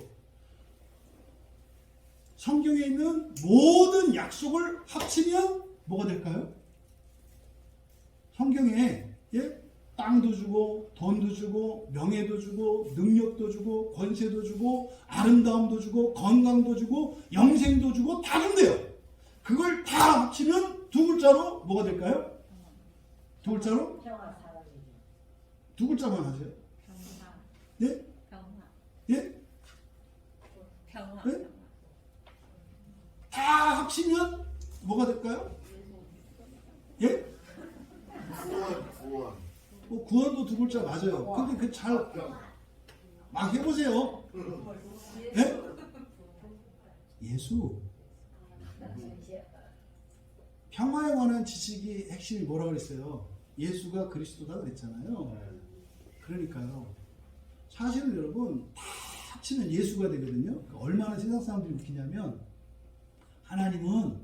성경에 있는 모든 약속을 합치면 뭐가 될까요? 성경에 땅도 주고 돈도 주고 명예도 주고 능력도 주고 권세도 주고 아름다움도 주고 건강도 주고 영생도 주고 다 준대요. 그걸 다 합치면 두 글자로 뭐가 될까요? 두 글자로? 두 글자만 하세요. 예? 예? 예? 다 합치면 뭐가 될까요? 예? 구원도 두 글자 맞아요. 근데 그 잘 막 해보세요. 예? 예수. 평화에 관한 지식이 핵심이 뭐라고 그랬어요? 예수가 그리스도다 그랬잖아요. 그러니까요. 사실은 여러분 다 합치면 예수가 되거든요. 얼마나 세상 사람들이 웃기냐면, 하나님은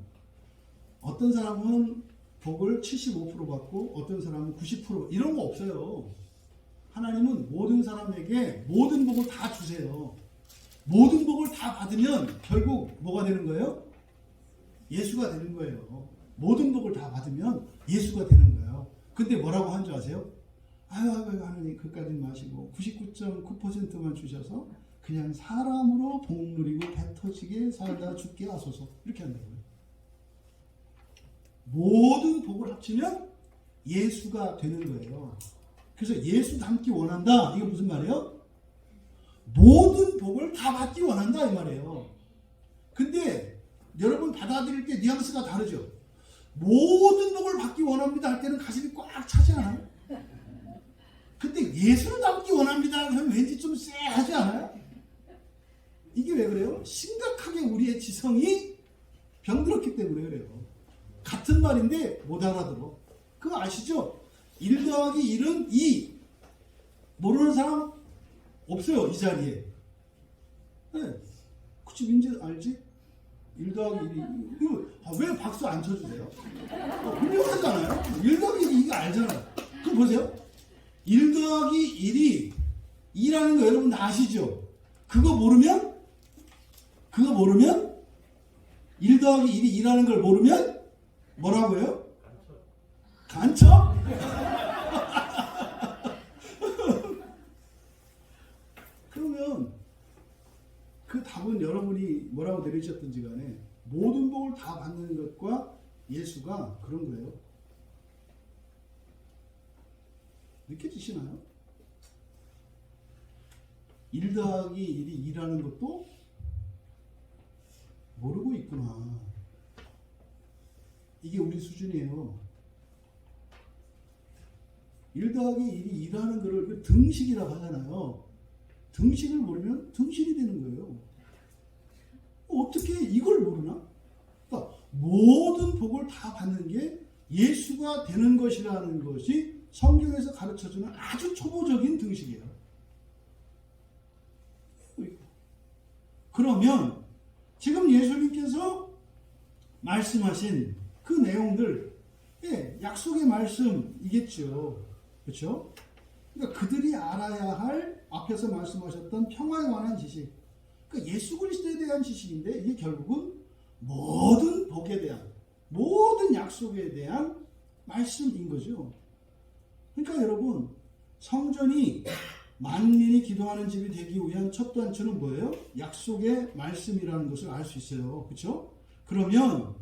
어떤 사람은 복을 75% 받고 어떤 사람은 90% 이런 거 없어요. 하나님은 모든 사람에게 모든 복을 다 주세요. 모든 복을 다 받으면 결국 뭐가 되는 거예요? 예수가 되는 거예요. 모든 복을 다 받으면 예수가 되는 거예요. 근데 뭐라고 한 줄 아세요? 아유 하나님 그까지는 마시고 99.9%만 주셔서 그냥 사람으로 복 누리고 배 터지게 살다 죽게 하소서, 이렇게 한다고요. 모든 복을 합치면 예수가 되는 거예요. 그래서 예수 닮기 원한다. 이게 무슨 말이에요? 모든 복을 다 받기 원한다 이 말이에요. 근데 여러분 받아들일 때 뉘앙스가 다르죠. 모든 복을 받기 원합니다 할 때는 가슴이 꽉 차지 않아요? 근데 예수를 닮기 원합니다 하면 왠지 좀 쎄하지 않아요? 이게 왜 그래요? 심각하게 우리의 지성이 병들었기 때문에 그래요. 같은 말인데 못 알아들어. 그거 아시죠? 1 더하기 1은 2. 모르는 사람 없어요, 이 자리에. 네. 그치, 민지 알지? 1 더하기 1이. 이거 왜 박수 안 쳐주세요? 훌륭하잖아요. 1 더하기 1이 이거 알잖아요. 그럼 보세요. 1 더하기 1이 2라는 거 여러분 다 아시죠? 그거 모르면 1 더하기 1이 2라는 걸 모르면 뭐라고요? 간첩? 답은 여러분이 뭐라고 내리셨든지 간에 모든 복을 다 받는 것과 예수가 그런 거예요. 느껴지시나요? 1 더하기 1이 2라는 것도 모르고 있구나. 이게 우리 수준이에요. 1 더하기 1이 2라는 것을 등식이라고 하잖아요. 등식을 모르면 등신이 되는 거예요. 어떻게 이걸 모르나? 그러니까 모든 복을 다 받는 게 예수가 되는 것이라는 것이 성경에서 가르쳐주는 아주 초보적인 등식이에요. 그러면 지금 예수님께서 말씀하신 그 내용들, 약속의 말씀이겠죠. 그렇죠? 그러니까 그들이 알아야 할 앞에서 말씀하셨던 평화에 관한 지식, 그러니까 예수 그리스도에 대한 지식인데 이게 결국은 모든 복에 대한, 모든 약속에 대한 말씀인 거죠. 그러니까 여러분, 성전이 만민이 기도하는 집이 되기 위한 첫 단추는 뭐예요? 약속의 말씀이라는 것을 알 수 있어요. 그렇죠? 그러면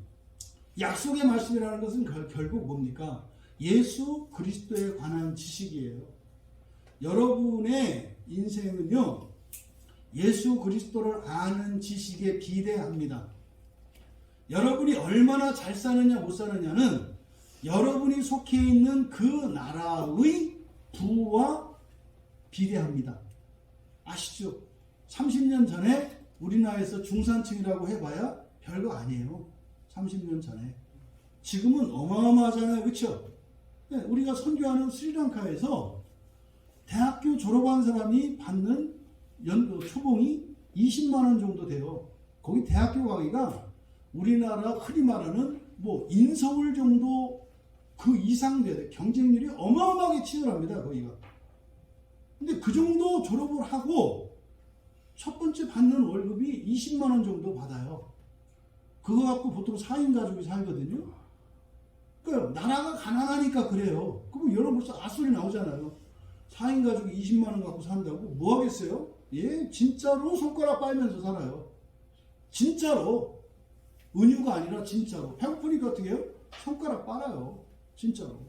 약속의 말씀이라는 것은 결국 뭡니까? 예수 그리스도에 관한 지식이에요. 여러분의 인생은요, 예수 그리스도를 아는 지식에 비례합니다. 여러분이 얼마나 잘 사느냐 못 사느냐는 여러분이 속해 있는 그 나라의 부와 비례합니다. 아시죠? 30년 전에 우리나라에서 중산층이라고 해봐야 별거 아니에요. 30년 전에. 지금은 어마어마하잖아요. 그렇죠? 우리가 선교하는 스리랑카에서 대학교 졸업한 사람이 받는 초봉이 20만 원 정도 돼요. 거기 대학교 가기가 우리나라 흔히 말하는 인서울 정도 그 이상 돼요. 경쟁률이 어마어마하게 치열합니다. 거기가. 근데 그 정도 졸업을 하고 첫 번째 받는 월급이 20만 원 정도 받아요. 그거 갖고 보통 4인 가족이 살거든요. 그러니까 나라가 가난하니까 그래요. 그럼 여러분 벌써 앗소리 나오잖아요. 4인 가족이 20만 원 갖고 산다고 뭐 하겠어요? 예, 진짜로 손가락 빨면서 살아요. 진짜로. 은유가 아니라 진짜로. 배고프니까 어떻게 해요? 손가락 빨아요. 진짜로.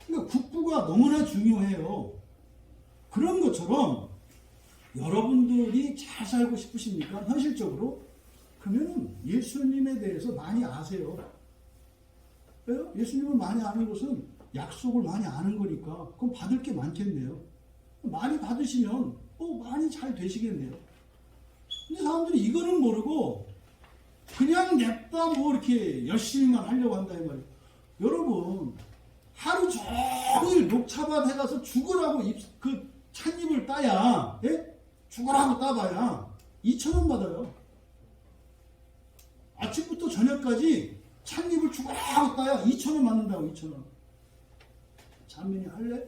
그러니까 국부가 너무나 중요해요. 그런 것처럼 여러분들이 잘 살고 싶으십니까? 현실적으로? 그러면 예수님에 대해서 많이 아세요. 왜요? 예수님을 많이 아는 것은 약속을 많이 아는 거니까 그럼 받을 게 많겠네요. 많이 받으시면 많이 잘 되시겠네요. 근데 사람들이 이거는 모르고 그냥 냅다 이렇게 열심히만 하려고 한다 이 말이에요. 여러분, 하루 종일 녹차밭에 가서 죽으라고 그 찻잎을 따야, 예? 죽으라고 따봐야 2,000원 받아요. 아침부터 저녁까지 찻잎을 죽으라고 따야 2,000원 받는다고. 2,000원. 자민이 할래?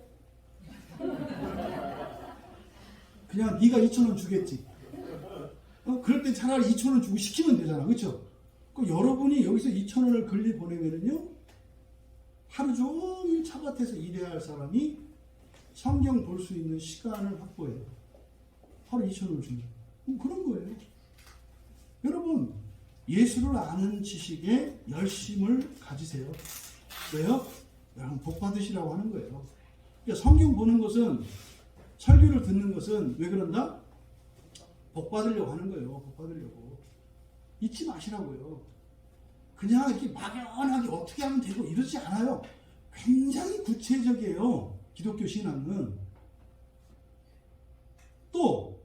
그냥 네가 2,000원 주겠지. 그럴 땐 차라리 2,000원 주고 시키면 되잖아. 그렇죠? 그럼 여러분이 여기서 2,000원을 글리 보내면은요, 하루 종일 차밭에서 일해야 할 사람이 성경 볼 수 있는 시간을 확보해요. 하루 2,000원을 주면. 그런 거예요. 여러분, 예수를 아는 지식에 열심을 가지세요. 왜요? 여러분, 복 받으시라고 하는 거예요. 그러니까 성경 보는 것은, 설교를 듣는 것은 왜 그런다? 복 받으려고 하는 거예요. 복 받으려고. 잊지 마시라고요. 그냥 이렇게 막연하게 어떻게 하면 되고 이러지 않아요. 굉장히 구체적이에요. 기독교 신앙은. 또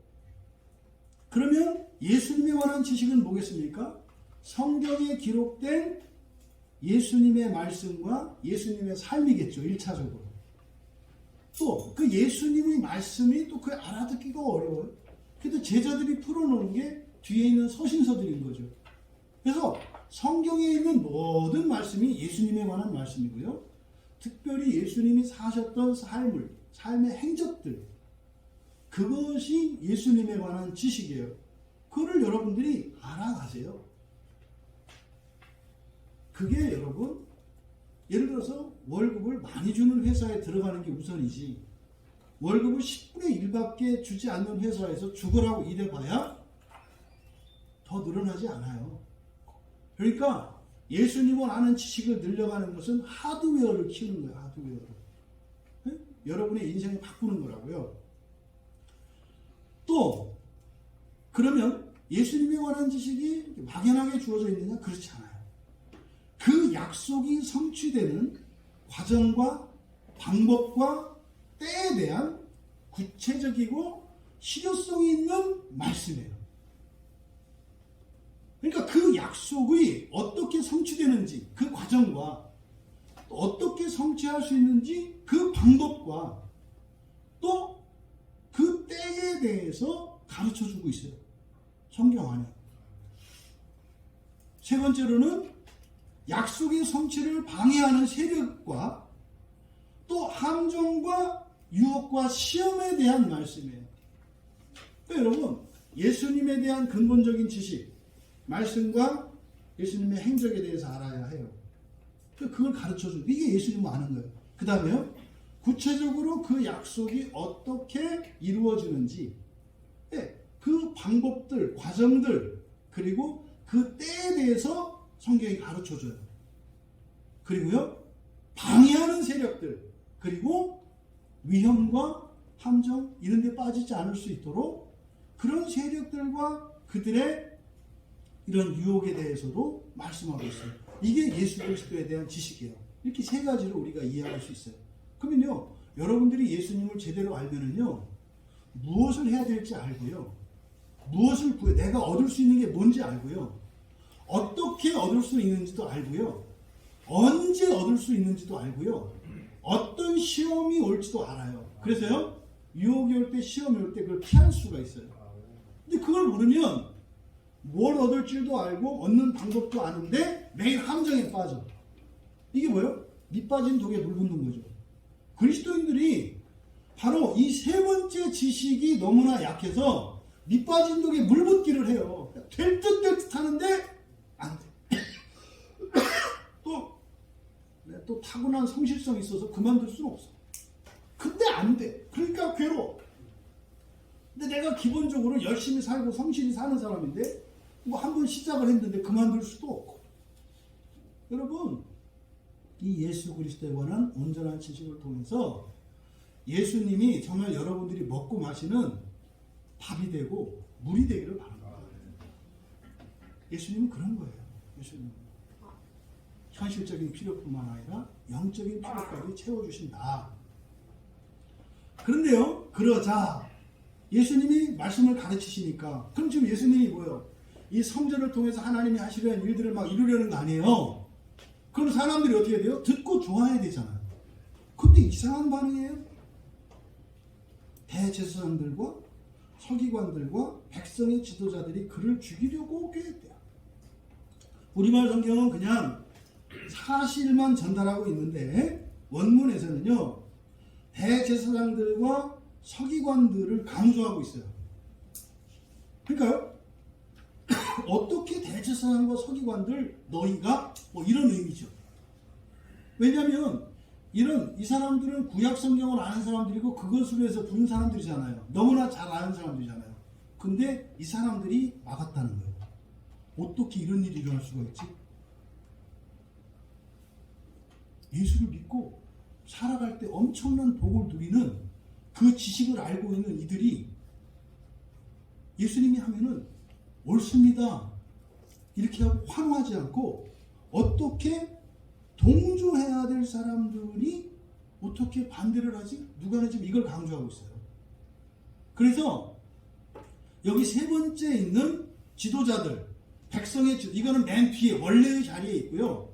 그러면 예수님에 관한 지식은 뭐겠습니까? 성경에 기록된 예수님의 말씀과 예수님의 삶이겠죠. 1차적으로. 또 그 예수님의 말씀이 또 그 알아듣기가 어려워요. 그래도 제자들이 풀어놓은 게 뒤에 있는 서신서들인 거죠. 그래서 성경에 있는 모든 말씀이 예수님에 관한 말씀이고요. 특별히 예수님이 사셨던 삶의 행적들, 그것이 예수님에 관한 지식이에요. 그거를 여러분들이 알아가세요. 그게 여러분, 예를 들어서 월급을 많이 주는 회사에 들어가는 게 우선이지, 월급을 10분의 1밖에 주지 않는 회사에서 죽으라고 일해봐야 더 늘어나지 않아요. 그러니까 예수님을 아는 지식을 늘려가는 것은 하드웨어를 키우는 거예요. 하드웨어를. 네? 여러분의 인생을 바꾸는 거라고요. 또 그러면 예수님에 관한 지식이 막연하게 주어져 있느냐? 그렇지 않아요. 그 약속이 성취되는 과정과 방법과 때에 대한 구체적이고 실효성이 있는 말씀이에요. 그러니까 그 약속이 어떻게 성취되는지 그 과정과 또 어떻게 성취할 수 있는지 그 방법과 또 그 때에 대해서 가르쳐주고 있어요. 성경 안에. 세 번째로는 약속의 성취를 방해하는 세력과 또 함정과 유혹과 시험에 대한 말씀이에요. 그러니까 여러분, 예수님에 대한 근본적인 지식, 말씀과 예수님의 행적에 대해서 알아야 해요. 그걸 가르쳐주고 이게 예수님을 아는 거예요. 그 다음에요. 구체적으로 그 약속이 어떻게 이루어지는지 그 방법들, 과정들 그리고 그 때에 대해서 성경이 가르쳐줘요. 그리고요. 방해하는 세력들 그리고 위험과 함정 이런 데 빠지지 않을 수 있도록 그런 세력들과 그들의 이런 유혹에 대해서도 말씀하고 있어요. 이게 예수 그리스도에 대한 지식이에요. 이렇게 세 가지로 우리가 이해할 수 있어요. 그러면요, 여러분들이 예수님을 제대로 알면은요, 무엇을 해야 될지 알고요, 무엇을 내가 얻을 수 있는 게 뭔지 알고요, 어떻게 얻을 수 있는지도 알고요, 언제 얻을 수 있는지도 알고요, 어떤 시험이 올지도 알아요. 그래서요, 유혹이 올 때, 시험이 올 때 그걸 피할 수가 있어요. 근데 그걸 모르면 뭘 얻을 줄도 알고 얻는 방법도 아는데 매일 함정에 빠져. 이게 뭐예요? 밑 빠진 독에 물 붓는 거죠. 그리스도인들이 바로 이 세 번째 지식이 너무나 약해서 밑 빠진 독에 물 붓기를 해요. 될 듯 하는데 안 돼. 또 타고난 성실성이 있어서 그만둘 수는 없어. 근데 안 돼. 그러니까 괴로워. 근데 내가 기본적으로 열심히 살고 성실히 사는 사람인데 뭐 한 번 시작을 했는데 그만둘 수도 없고. 여러분, 이 예수 그리스도에 관한 온전한 지식을 통해서 예수님이 정말 여러분들이 먹고 마시는 밥이 되고 물이 되기를 바랍니다. 예수님은 그런 거예요. 예수님은 현실적인 필요뿐만 아니라 영적인 필요까지 채워주신다. 그런데요, 그러자 예수님이 말씀을 가르치시니까 그럼 지금 예수님이 뭐예요? 이 성전을 통해서 하나님이 하시려는 일들을 막 이루려는 거 아니에요? 그럼 사람들이 어떻게 돼요? 듣고 좋아해야 되잖아요. 근데 이상한 반응이에요. 대제사장들과 서기관들과 백성의 지도자들이 그를 죽이려고 꾀했대요. 우리말 성경은 그냥 사실만 전달하고 있는데 원문에서는요, 대제사장들과 서기관들을 강조하고 있어요. 그러니까요, 어떻게 대제사장과 서기관들 너희가 뭐 이런 의미죠. 왜냐하면 이 사람들은 구약 성경을 아는 사람들이고 그것으로 해서 부른 사람들이잖아요. 너무나 잘 아는 사람들이잖아요. 근데 이 사람들이 막았다는 거예요. 어떻게 이런 일이 일어날 수가 있지? 예수를 믿고 살아갈 때 엄청난 복을 누리는 그 지식을 알고 있는 이들이 예수님이 하면은 옳습니다 이렇게 하고 환호하지 않고 어떻게 동조해야 될 사람들이 어떻게 반대를 하지? 누가 지금 이걸 강조하고 있어요. 그래서 여기 세 번째 있는 지도자들, 백성의 이거는 맨 뒤에 원래의 자리에 있고요.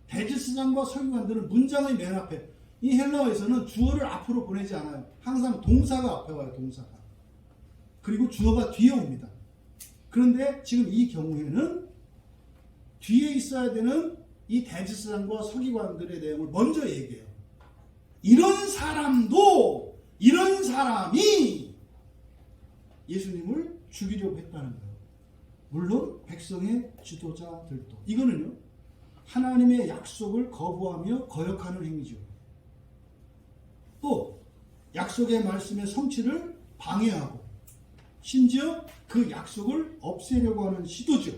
대제사장과 서기관들은 문장의 맨 앞에. 이 헬라어에서는 주어를 앞으로 보내지 않아요. 항상 동사가 앞에 와요. 동사가. 그리고 주어가 뒤에 옵니다. 그런데 지금 이 경우에는 뒤에 있어야 되는 이 대제사장과 서기관들의 내용을 먼저 얘기해요. 이런 사람이 예수님을 죽이려고 했다는 거예요. 물론 백성의 지도자들도. 이거는요, 하나님의 약속을 거부하며 거역하는 행위죠. 또 약속의 말씀의 성취를 방해하고 심지어 그 약속을 없애려고 하는 시도죠.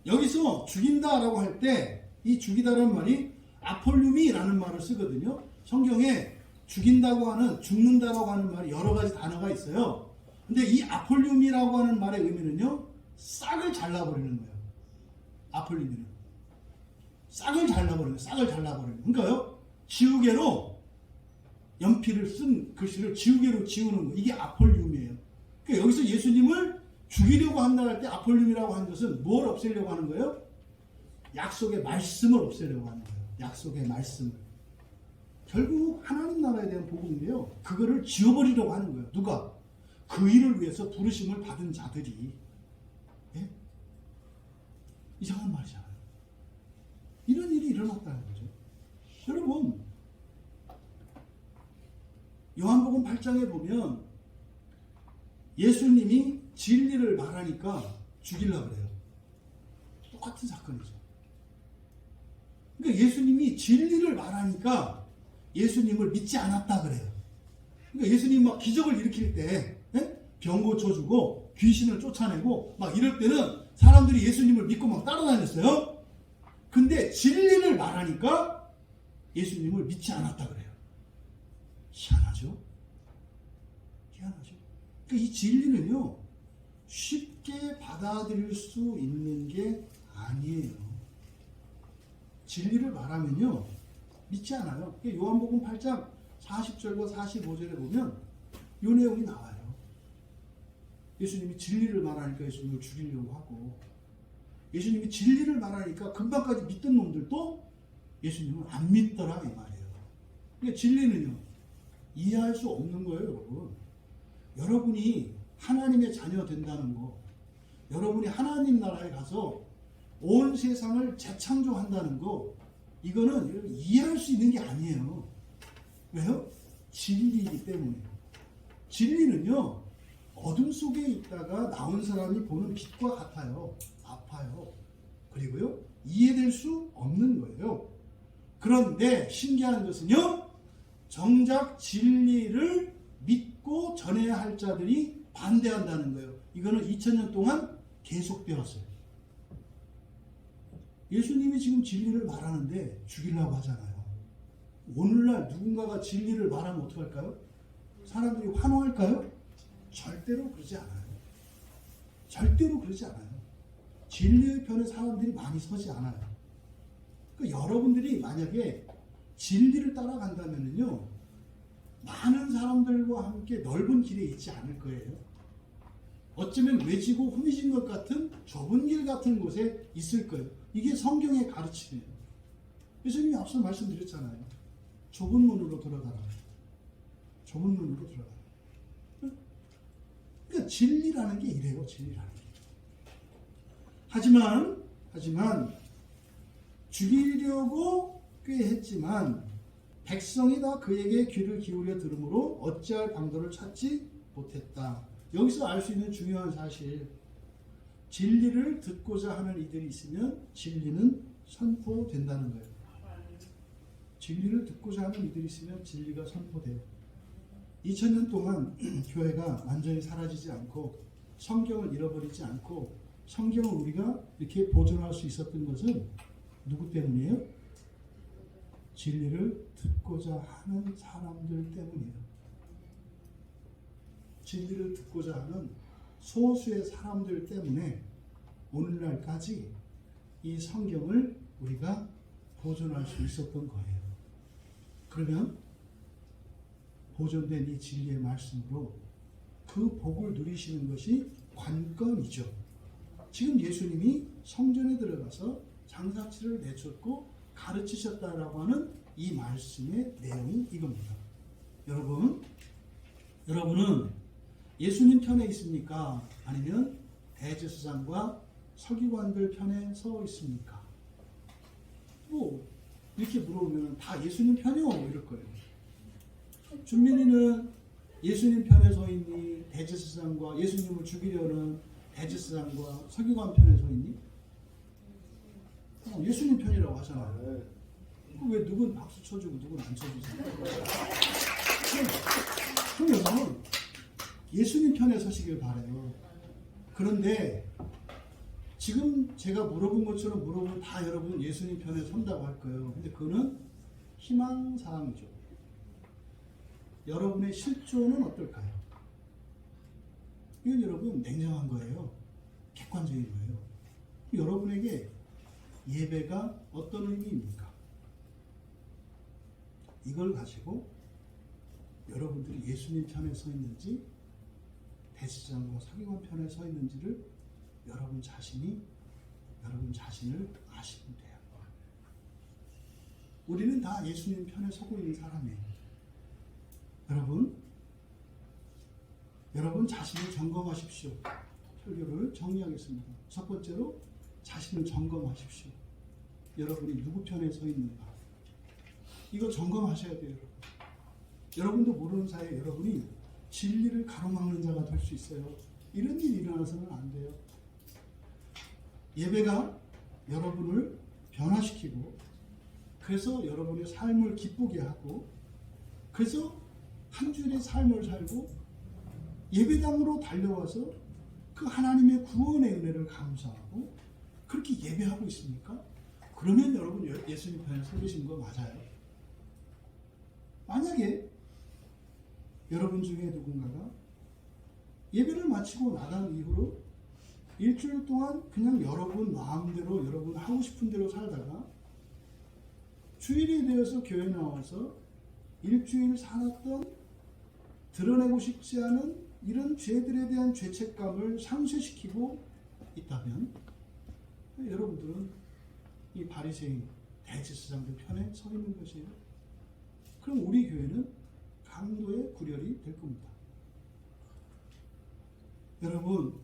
여기서 죽인다라고 할 때 이 죽이다라는 말이 아폴륨이라는 말을 쓰거든요. 성경에 죽인다고 하는, 죽는다라고 하는 말이 여러 가지 단어가 있어요. 근데 이 아폴륨이라고 하는 말의 의미는요, 싹을 잘라버리는 거예요. 아폴륨이는 싹을 잘라버리는 거예요. 싹을 잘라버리는 거예요. 그러니까요, 지우개로 연필을 쓴 글씨를 지우개로 지우는 거예요. 이게 아폴륨이에요. 그러니까 여기서 예수님을 죽이려고 한다 할 때 아폴륨이라고 하는 것은 뭘 없애려고 하는 거예요? 약속의 말씀을 없애려고 하는 거예요. 약속의 말씀을. 결국 하나님 나라에 대한 복음인데요, 그거를 지워버리려고 하는 거예요. 누가? 그 일을 위해서 부르심을 받은 자들이. 예? 이상한 말이잖아요. 이런 일이 일어났다는 거죠. 여러분, 요한복음 8장에 보면 예수님이 진리를 말하니까 죽이려고 그래요. 똑같은 사건이죠. 그러니까 예수님이 진리를 말하니까 예수님을 믿지 않았다 그래요. 그러니까 예수님이 막 기적을 일으킬 때, 병 고쳐주고 귀신을 쫓아내고 막 이럴 때는 사람들이 예수님을 믿고 막 따라다녔어요. 근데 진리를 말하니까 예수님을 믿지 않았다 그래요. 희한하죠? 희한하죠? 그러니까 이 진리는요, 쉽게 받아들일 수 있는 게 아니에요. 진리를 말하면요, 믿지 않아요. 요한복음 8장 40절과 45절에 보면 이 내용이 나와요. 예수님이 진리를 말하니까 예수님을 죽이려고 하고, 예수님이 진리를 말하니까 금방까지 믿던 놈들도 예수님을 안 믿더라 이 말이에요. 그러니까 진리는요, 이해할 수 없는 거예요, 여러분. 여러분이 하나님의 자녀 된다는 거, 여러분이 하나님 나라에 가서 온 세상을 재창조한다는 거, 이거는 이해할 수 있는 게 아니에요. 왜요? 진리이기 때문에. 진리는요, 어둠 속에 있다가 나온 사람이 보는 빛과 같아요. 아파요. 그리고요, 이해될 수 없는 거예요. 그런데 신기한 것은요, 정작 진리를 믿고 전해야 할 자들이 반대한다는 거예요. 이거는 2000년 동안 계속되었어요. 예수님이 지금 진리를 말하는데 죽이려고 하잖아요. 오늘날 누군가가 진리를 말하면 어떡할까요? 사람들이 환호할까요? 절대로 그러지 않아요. 절대로 그러지 않아요. 진리의 편에 사람들이 많이 서지 않아요. 그러니까 여러분들이 만약에 진리를 따라간다면요, 많은 사람들과 함께 넓은 길에 있지 않을 거예요. 어쩌면 외지고 후미진 것 같은 좁은 길 같은 곳에 있을 거예요. 이게 성경의 가르침이에요. 예수님이 앞서 말씀드렸잖아요. 좁은 문으로 들어가라. 좁은 문으로 들어가라. 그러니까 진리라는 게 이래요. 진리라는 게. 하지만 죽이려고 꽤 했지만 백성이 다 그에게 귀를 기울여 들으므로 어찌할 방도를 찾지 못했다. 여기서 알 수 있는 중요한 사실, 진리를 듣고자 하는 이들이 있으면 진리는 선포된다는 거예요. 진리를 듣고자 하는 이들이 있으면 진리가 선포돼요. 2000년 동안 교회가 완전히 사라지지 않고 성경을 잃어버리지 않고 성경을 우리가 이렇게 보존할 수 있었던 것은 누구 때문이에요? 진리를 듣고자 하는 사람들 때문이에요. 진리를 듣고자 하는 소수의 사람들 때문에 오늘날까지 이 성경을 우리가 보존할 수 있었던 거예요. 그러면 보존된 이 진리의 말씀으로 그 복을 누리시는 것이 관건이죠. 지금 예수님이 성전에 들어가서 장사치를 내쫓고 가르치셨다라고 하는 이 말씀의 내용이 이겁니다. 여러분은 예수님 편에 있습니까? 아니면 대제사장과 서기관들 편에 서 있습니까? 뭐 이렇게 물어보면 다 예수님 편이요 이럴 거예요. 준민이는 예수님 편에 서 있니? 대제사장과 예수님을 죽이려는 대제사장과 서기관 편에 서 있니? 예수님 편이라고 하잖아요. 왜 누군 박수 쳐주고 누군 안 쳐주세요? 그럼 여러분, 예수님 편에 서시길 바라요. 그런데 지금 제가 물어본 것처럼 물어보면 다 여러분 예수님 편에 선다고 할 거예요. 근데 그거는 희망사항이죠. 여러분의 실존은 어떨까요? 이건 여러분 냉정한 거예요. 객관적인 거예요. 여러분에게 예배가 어떤 의미입니까? 이걸 가지고 여러분들이 예수님 편에 서 있는지 대제사장과 서기관 편에 서 있는지를 여러분 자신을 아시면 돼요. 우리는 다 예수님 편에 서고 있는 사람이에요. 여러분 자신을 점검하십시오. 설교를 정리하겠습니다. 첫 번째로 자신을 점검하십시오. 여러분이 누구 편에 서 있는가. 이거 점검하셔야 돼요. 여러분도 모르는 사이에 여러분이 진리를 가로막는 자가 될 수 있어요. 이런 일이 일어나서는 안 돼요. 예배가 여러분을 변화시키고 그래서 여러분의 삶을 기쁘게 하고 그래서 한 주일의 삶을 살고 예배당으로 달려와서 그 하나님의 구원의 은혜를 감사하고 그렇게 예배하고 있습니까? 그러면 여러분 예수님 편에 서 계신 거 맞아요. 만약에 여러분 중에 누군가가 예배를 마치고 나간 이후로 일주일 동안 그냥 여러분 마음대로 여러분 하고 싶은 대로 살다가 주일이 되어서 교회 나와서 일주일 살았던 드러내고 싶지 않은 이런 죄들에 대한 죄책감을 상쇄시키고 있다면 여러분들은 이 바리새인 대제사장들 편에 서 있는 것이에요. 그럼 우리 교회는 강도의 구렬이 될 겁니다. 여러분,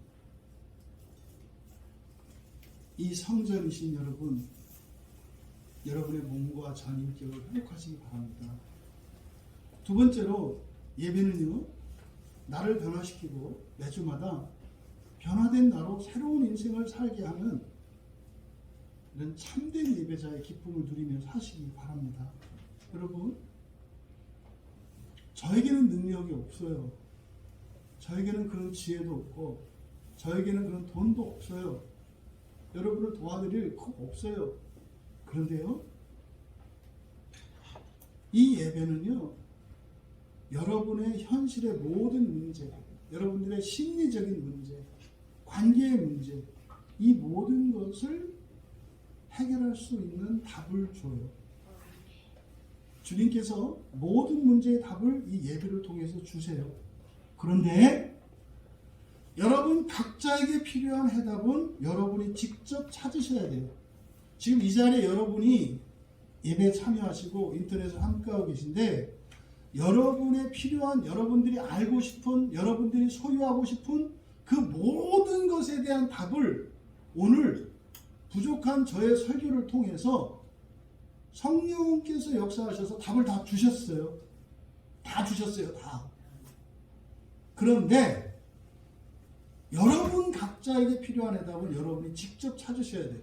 이 성전이신 여러분의 몸과 전인격을 회복하시기 바랍니다. 두 번째로 예배는요, 나를 변화시키고 매주마다 변화된 나로 새로운 인생을 살게 하는 이런 참된 예배자의 기쁨을 누리며 사시기 바랍니다. 여러분, 저에게는 능력이 없어요. 저에게는 그런 지혜도 없고 저에게는 그런 돈도 없어요. 여러분을 도와드릴 거 없어요. 그런데요, 이 예배는요, 여러분의 현실의 모든 문제, 여러분들의 심리적인 문제, 관계의 문제, 이 모든 것을 해결할 수 있는 답을 줘요. 주님께서 모든 문제의 답을 이 예배를 통해서 주세요. 그런데 여러분 각자에게 필요한 해답은 여러분이 직접 찾으셔야 돼요. 지금 이 자리에 여러분이 예배에 참여하시고 인터넷에 함께하고 계신데 여러분의 필요한, 여러분들이 알고 싶은, 여러분들이 소유하고 싶은 그 모든 것에 대한 답을 오늘 부족한 저의 설교를 통해서 성령께서 역사하셔서 답을 다 주셨어요. 다 주셨어요. 다. 그런데 여러분 각자에게 필요한 해답은 여러분이 직접 찾으셔야 돼요.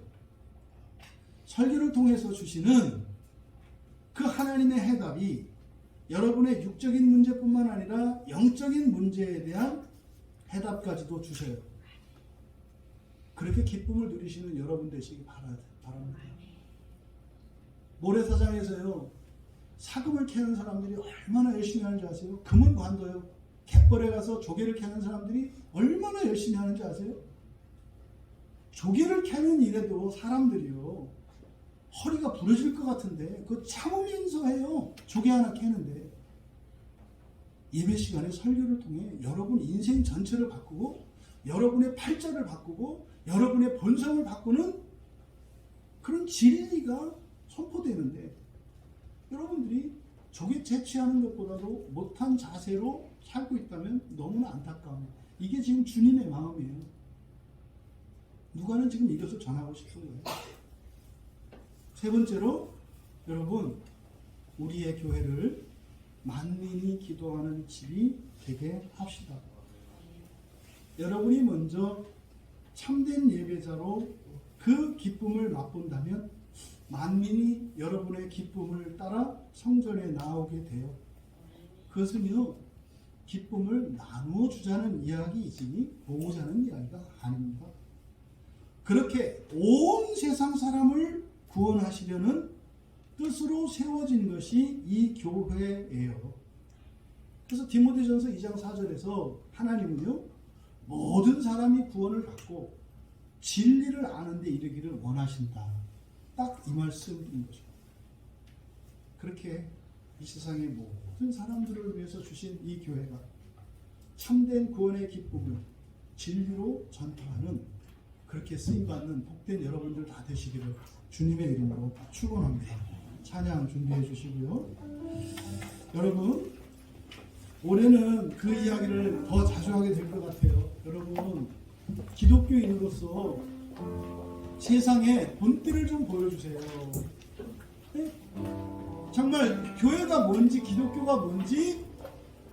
설교를 통해서 주시는 그 하나님의 해답이 여러분의 육적인 문제뿐만 아니라 영적인 문제에 대한 해답까지도 주셔요. 그렇게 기쁨을 누리시는 여러분 되시기 바랍니다. 모래사장에서요, 사금을 캐는 사람들이 얼마나 열심히 하는지 아세요? 금은 관둬요. 갯벌에 가서 조개를 캐는 사람들이 얼마나 열심히 하는지 아세요? 조개를 캐는 일에도 사람들이요, 허리가 부러질 것 같은데 그거 참으면서 해요. 조개 하나 캐는데. 예배 시간에 설교를 통해 여러분 인생 전체를 바꾸고 여러분의 팔자를 바꾸고 여러분의 본성을 바꾸는 그런 진리가 선포되는데 여러분들이 조개 채취하는 것보다도 못한 자세로 살고 있다면 너무나 안타까워요. 이게 지금 주님의 마음이에요. 누가는 지금 이것을 전하고 싶은 거예요. 세 번째로 여러분, 우리의 교회를 만민이 기도하는 집이 되게 합시다. 여러분이 먼저 참된 예배자로 그 기쁨을 맛본다면 만민이 여러분의 기쁨을 따라 성전에 나오게 돼요. 그것은요, 기쁨을 나누어 주자는 이야기이지 보고자는 이야기가 아닙니다. 그렇게 온 세상 사람을 구원하시려는 뜻으로 세워진 것이 이 교회예요. 그래서 디모데전서 2장 4절에서 하나님은요, 모든 사람이 구원을 받고 진리를 아는 데 이르기를 원하신다. 딱 이 말씀인 거죠. 그렇게 이 세상의 모든 사람들을 위해서 주신 이 교회가 참된 구원의 기쁨을 진리로 전파하는, 그렇게 쓰임받는 복된 여러분들 다 되시기를 주님의 이름으로 축원합니다. 찬양 준비해 주시고요. 여러분, 올해는 그 이야기를 더 자주 하게 될 것 같아요. 여러분, 기독교인으로서 세상에 본때를 좀 보여주세요. 네? 정말 교회가 뭔지, 기독교가 뭔지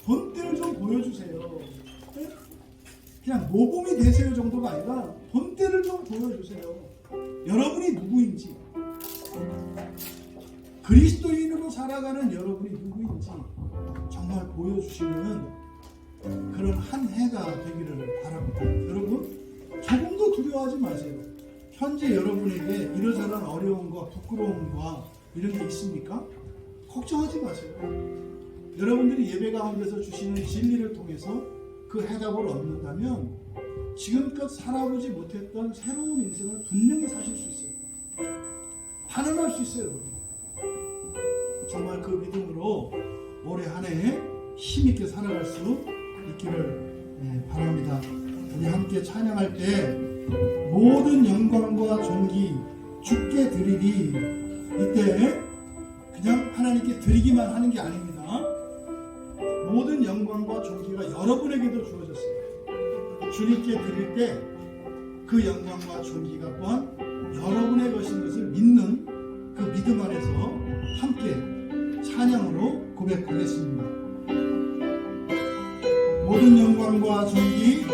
본때를 좀 보여주세요. 네? 그냥 모범이 되세요 정도가 아니라 본때를 좀 보여주세요. 여러분이 누구인지, 그리스도인으로 살아가는 여러분이 누구인지 정말 보여주시는 그런 한 해가 되기를 바랍니다. 여러분, 조금도 두려워하지 마세요. 현재 여러분에게 이러저런 어려움과 부끄러움과 이런 게 있습니까? 걱정하지 마세요. 여러분들이 예배 가운데서 주시는 진리를 통해서 그 해답을 얻는다면 지금껏 살아보지 못했던 새로운 인생을 분명히 사실 수 있어요. 단언할 수 있어요. 여러분. 정말 그 믿음으로 올해 한 해 힘있게 살아갈 수 있기를 바랍니다. 우리 함께 찬양할 때 모든 영광과 존귀 주께 드리리, 이때 그냥 하나님께 드리기만 하는 게 아닙니다. 모든 영광과 존귀가 여러분에게도 주어졌어요. 주님께 드릴 때 그 영광과 존귀가 또한 여러분의 것인 것을 믿는 그 믿음 안에서 함께 찬양으로 고백하겠습니다. 모든 영광과 존귀